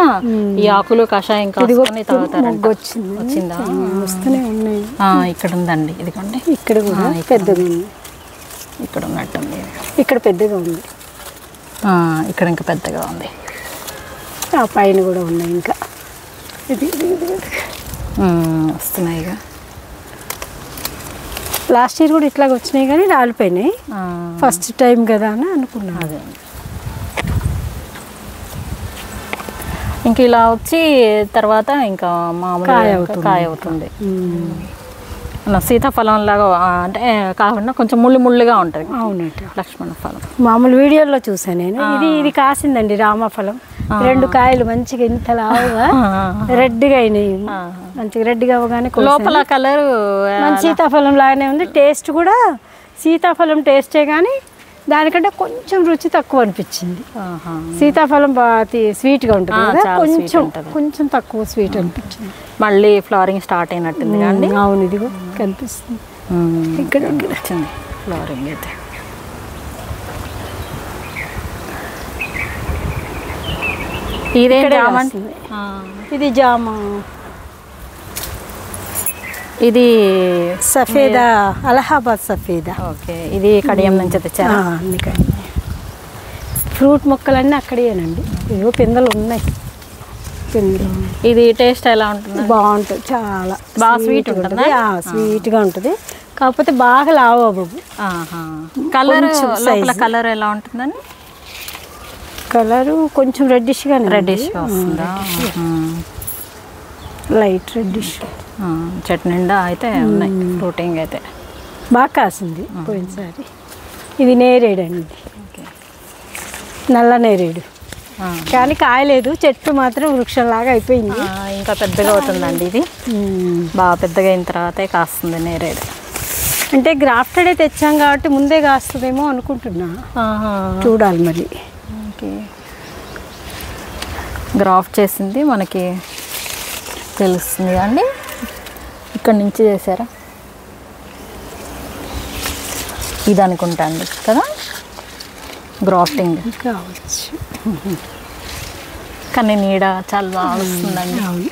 ఈ ఆకులు కషాయం కాసుకొని తాగుతారంట. వచ్చిందా? వస్తూనే ఉన్నాయి. ఇక్కడ ఉందండి, ఇదిగోండి. ఇక్కడ కూడా పెద్దగా ఉంది. ఇక్కడ ఉన్నట్టుంది. ఇక్కడ పెద్దగా ఉంది. ఇక్కడ ఇంకా పెద్దగా ఉంది. ఆ పైన కూడా ఉన్నాయి. ఇంకా ఇది వస్తున్నాయిగా. లాస్ట్ ఇయర్ కూడా ఇట్లాగ వచ్చినాయి కానీ రాలిపోయినాయి. ఫస్ట్ టైం కదా అని అనుకున్నాను. అదే ఇంక ఇలా వచ్చి తర్వాత ఇంకా మామూలు కాయ అవుతుంది. సీతాఫలం లాగా అంటే కాకుండా కొంచెం ముళ్ళుగా ఉంటుంది. అవునండి. లక్ష్మణ ఫలం మామూలు వీడియోలో చూసాను నేను. ఇది కాసిందండి రామఫలం. 2 కాయలు మంచిగా ఇంత లావుగా రెడ్గా అయినాయి. మంచిగా రెడ్గా అవగానే లోపల కలర్ మంచి సీతాఫలం లాగానే ఉంది. టేస్ట్ కూడా సీతాఫలం టేస్టే కానీ దానికంటే కొంచెం రుచి తక్కువ అనిపించింది. సీతాఫలం బాగా స్వీట్గా ఉంటుంది కదా, కొంచెం తక్కువ స్వీట్ అనిపించింది. మళ్ళీ ఫ్లవరింగ్ స్టార్ట్ అయినట్టుంది కానీ. అవును, ఇదిగో కనిపిస్తుంది. ఇక్కడ వచ్చింది ఫ్లవరింగ్ అయితే. ఇది జామ. ఇది సఫేదా, అలహాబాద్ సఫేదా. ఓకే. ఇది కడియం నుంచి తెచ్చారా? అన్ని కడియం. ఫ్రూట్ మొక్కలన్నీ అక్కడేనండి. ఇదిగో పిందెలు ఉన్నాయి. ఇది టేస్ట్ ఎలా ఉంటుంది? బాగుంటుంది, చాలా బాగా స్వీట్ ఉంటుంది. స్వీట్గా ఉంటుంది, కాకపోతే బాగా లావు అవ్వవు. కలర్ ఎలా ఉంటుందని? కలరు కొంచెం రెడ్డిష్గా వస్తుందా? Light reddish. చెట్టు నిండా అయితే ఉన్నాయి. ఫ్రూటింగ్ అయితే బాగా కాసింది పోయినసారి. ఇది నేరేడు అండి. నల్ల నేరేడు కానీ కాయలేదు. చెట్టు మాత్రం వృక్షంలాగా అయిపోయింది. ఇంకా పెద్దగా అవుతుందండి. ఇది బాగా పెద్దగా అయిన తర్వాతే కాస్తుంది నేరేడు. అంటే గ్రాఫ్టెడే తెచ్చాం కాబట్టి ముందే కాస్తుందేమో అనుకుంటున్నా. చూడాలి మరి. గ్రాఫ్ట్ చేసింది మనకి తెలుస్తుంది అండి. ఇక్కడ నుంచి చేశారా? ఇది అనుకుంటా అండి కదా, గ్రాఫ్టింగ్ కావచ్చు. కానీ నీడ చాలా బాగా వస్తుందండి.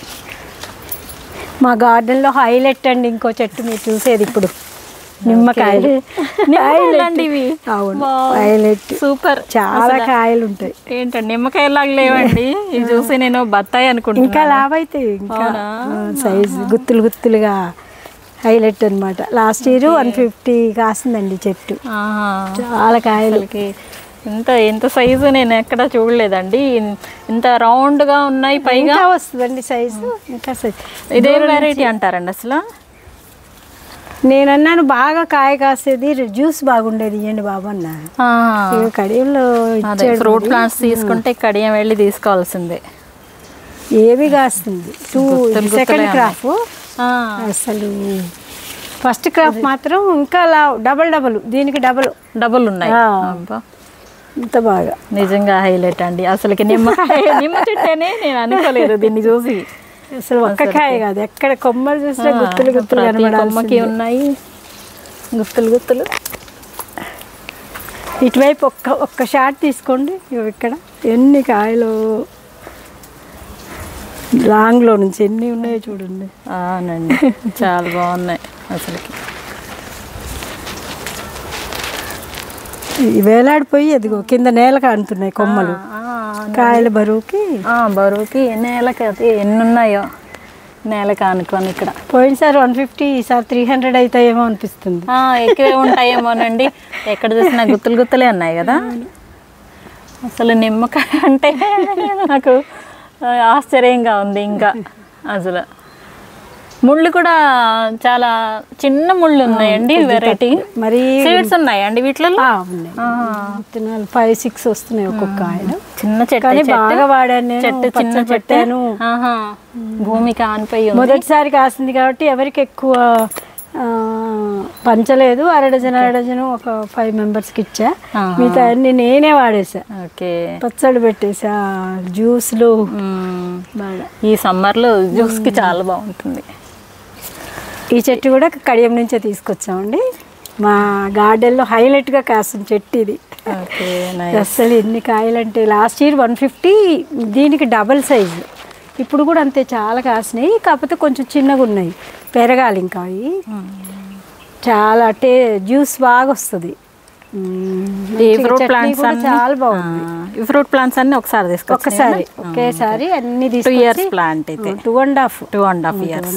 మా గార్డెన్లో హైలైట్ అండి ఇంకో చెట్టు మీరు చూసేది ఇప్పుడు, నిమ్మకాయలు. సూపర్, చాలా కాయలు ఉంటాయి. ఏంటండి నిమ్మకాయలాగా లేవండి. ఇవి చూసి నేను బత్తాయి అనుకుంటా. ఇంకా లాభ అయితే ఇంకా సైజు గుత్తులుగా హైలైట్ అనమాట. లాస్ట్ ఇయర్ 150 కాసిందండి చెట్టు. చాలా కాయలకి. ఎంత సైజు నేను ఎక్కడ చూడలేదండి. ఇంత రౌండ్గా ఉన్నాయి. పైగా వస్తుందండి సైజు. ఇంకా సైజు. ఇదే వెరైటీ అంటారండి అసలు? నేను అన్నాను బాగా కాయ కాసేది, జ్యూస్ బాగుండేది ఇవ్వండి బాబు అన్నారు. కడియంలో ఫ్రూట్ ప్లాంట్స్ తీసుకుంటే కడియం వెళ్ళి తీసుకోవాల్సిందే. ఏవి కాస్తుంది. 2nd క్రాప్ అసలు. ఫస్ట్ క్రాప్ మాత్రం ఇంకా డబల్ దీనికి డబల్ ఉన్నాయి. ఇంత బాగా నిజంగా హైలైట్ అండి. అసలుకి నిమ్మ చెట్టేనే నేను అనుకోలేదు దీన్ని చూసి. అసలు ఒక్క కాయ కాదు, ఎక్కడ కొమ్మలు చూస్తే గుత్తులు గుత్తులు కొమ్మకి ఉన్నాయి గుత్తులు గుత్తులు. ఇటువైపు ఒక్క షాట్ తీసుకోండి. ఇక్కడ ఎన్ని కాయలు లాంగ్లో నుంచి ఎన్ని ఉన్నాయో చూడండి. అవునండి, చాలా బాగున్నాయి అసలుకి. వేలాడిపోయి అదిగో కింద నేలకు అంటున్నాయి కొమ్మలు. కాయల బరువుకి నేలకి అది ఎన్ని ఉన్నాయో నేలకి అనుకోని. ఇక్కడ పోయినసారి 150, ఈసారి 300 అవుతాయేమో అనిపిస్తుంది. ఎక్కువే ఉంటాయేమోనండి. ఎక్కడ చూసినా గుత్తులు గుత్తులే ఉన్నాయి కదా. అసలు నిమ్మకాయ అంటే నాకు ఆశ్చర్యంగా ఉంది. ఇంకా అసలు ముళ్ళు కూడా చాలా చిన్న ముళ్ళు ఉన్నాయండి. వెరైటీ మరి సీడ్స్ ఉన్నాయండి వీటిలో. విత్తనాలు 5-6 వస్తున్నాయి ఒక్కొక్క ఆయన. చిన్న చెట్టు బాగా వాడాను, చిన్న చెట్టాను. భూమికి ఆనిపోయి మొదటిసారి కాసింది కాబట్టి ఎవరికి ఎక్కువ పంచలేదు. అర డజను ఒక 5 మెంబర్స్కి ఇచ్చా. మిగతా అన్ని నేనే వాడేసా. పచ్చడి పెట్టేసా, జ్యూస్లు బాగా. ఈ సమ్మర్లో జ్యూస్కి చాలా బాగుంటుంది. ఈ చెట్టు కూడా కడియం నుంచే తీసుకొచ్చామండి. మా గార్డెన్లో హైలైట్గా కాసిన చెట్టు ఇది. అసలు ఎన్ని కాయలంటే లాస్ట్ ఇయర్ 150, దీనికి డబల్ సైజు. ఇప్పుడు కూడా అంతే చాలా కాసినాయి, కాకపోతే కొంచెం చిన్నగా ఉన్నాయి, పెరగాలి ఇంకా. అవి చాలా జ్యూస్ బాగా వస్తుంది. చాలా బాగుంది. ఈ ఫ్రూట్ ప్లాంట్స్ అన్ని ఒకేసారి అన్ని 2 years ప్లాంట్ అయితే 2.5 years.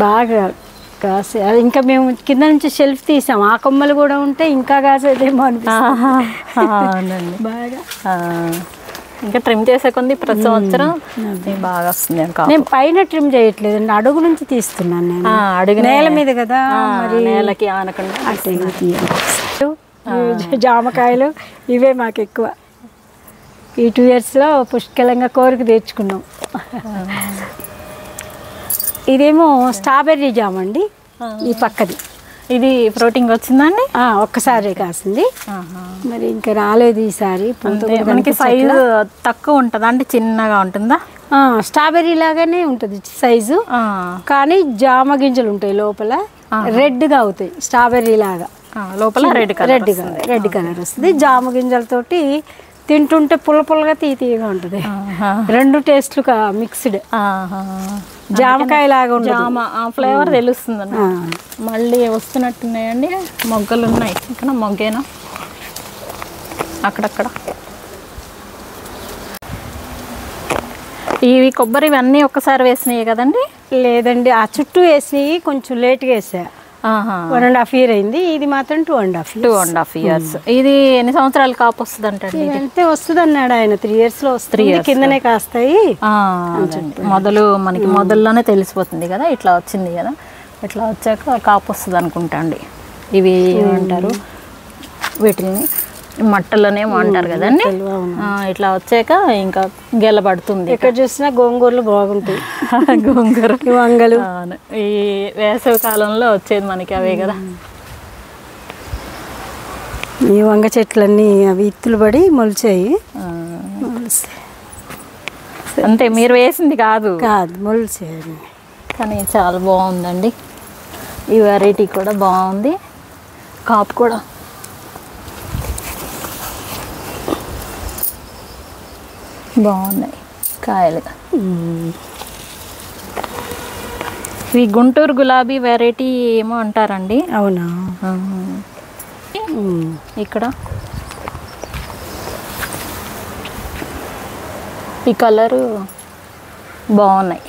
బాగా కాసే. అది ఇంకా మేము కింద నుంచి షెల్ఫ్ తీసాం, ఆ కొమ్మలు కూడా ఉంటే ఇంకా కాసేదేమో అనిపిస్తుంది బాగా. ఇంకా ట్రిమ్ చేసే కొంది ప్రతి సంవత్సరం బాగా వస్తుంది. నేను పైన ట్రిమ్ చేయట్లేదండి, అడుగు నుంచి తీస్తున్నాను నేను. అడుగు నేల మీద కదా, మరి నేలకి ఆనకుండా జామకాయలు ఇవే మాకు ఎక్కువ. ఈ 2 yearsలో పుష్కలంగా కోరిక తెచ్చుకున్నాం. ఇదేమో స్ట్రాబెర్రీ జామ్ అండి. ఈ పక్కది ఇది ఫ్రూటింగ్ వచ్చిందండి. ఒక్కసారి కాసింది, మరి ఇంకా రాలేదు ఈసారి. మనకి సైజు తక్కువ ఉంటుందా అంటే చిన్నగా ఉంటుందా? స్ట్రాబెర్రీ లాగానే ఉంటుంది సైజు, కానీ జామ గింజలు ఉంటాయి లోపల, రెడ్గా అవుతాయి. స్ట్రాబెర్రీ లాగా లోపల రెడ్ కలర్ వస్తుంది. జామ గింజలతోటి తింటుంటే పుల్లగా తీయగా ఉంటుంది. 2 టేస్ట్లు మిక్స్డ్. జామకాయ లాగా ఉంటుంది, జామ ఫ్లేవర్ తెలుస్తుంది. మళ్ళీ వస్తున్నట్టున్నాయండి, మొగ్గలు ఉన్నాయి. ఇక్కడ మొగ్గేనా అక్కడక్కడ. ఇవి కొబ్బరి ఇవన్నీ ఒక్కసారి వేసినాయి కదండి? లేదండి, ఆ చుట్టూ వేసినవి కొంచెం లేట్గా వేసా. 1.5 year అయింది. ఇది మాత్రం 2.5 years. ఇది ఎన్ని సంవత్సరాలు కాపు వస్తుంది అంటే? అంతే వస్తుంది అన్నాడు ఆయన. 3 yearsలో వస్తుంది, కిందనే కాస్తాయి. మనకి మొదల్లోనే తెలిసిపోతుంది కదా, ఇట్లా వచ్చింది కదా. ఇట్లా వచ్చాక కాపు వస్తుంది అనుకుంటా అండి. ఇవి ఏమంటారు వీటిని, మట్టలోనే అంటారు కదండి. ఇట్లా వచ్చాక ఇంకా గెలబడుతుంది. ఎక్కడ చూసినా గోంగూరలు బాగుంటాయి. గోంగూర, వంగలు ఈ వేసవి కాలంలో వచ్చేది మనకి అవే కదా. ఈ వంగ చెట్లన్నీ అవి ఇత్తులు పడి మొలిచాయి. అంతే, మీరు వేసింది కాదు మొలిచాయి. కానీ చాలా బాగుందండి. ఈ వెరైటీ కూడా బాగుంది, కాపు కూడా బాగున్నాయి కాయలు. ఇవి గుంటూరు గులాబీ వెరైటీ ఏమో అంటారండి. అవునా? ఇక్కడ ఈ కలరు బాగున్నాయి.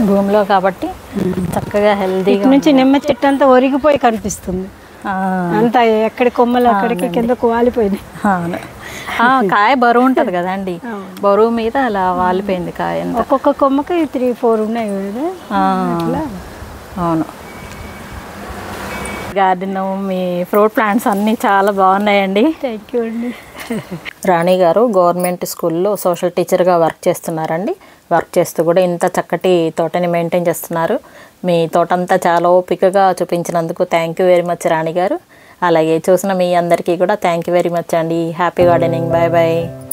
భూమిలో కాబట్టి చక్కగా హెల్దీగా నుంచి నిమ్మ చెట్టు అంతా ఒరిగిపోయి కనిపిస్తుంది. అంతా ఎక్కడి కొమ్మలు అక్కడికి కిందకు వాలిపోయింది. కాయ బరువు ఉంటుంది కదండి, బరువు మీద అలా వాలిపోయింది కాయ. ఒక్కొక్క కొమ్మకి 3-4 ఉన్నాయి కదా. అవును. గార్డెన్, మీ ఫ్రూట్ ప్లాంట్స్ అన్నీ చాలా బాగున్నాయండి. థ్యాంక్ యూ అండి. రాణి గారు గవర్నమెంట్ స్కూల్లో సోషల్ టీచర్గా వర్క్ చేస్తున్నారండి. వర్క్ చేస్తూ కూడా ఇంత చక్కటి తోటని మెయింటైన్ చేస్తున్నారు. మీ తోటంతా చాలా ఓపికగా చూపించినందుకు thank you very much Rani గారు. అలాగే చూసిన మీ అందరికీ కూడా థ్యాంక్ యూ వెరీ మచ్ అండి. Happy gardening. Bye bye.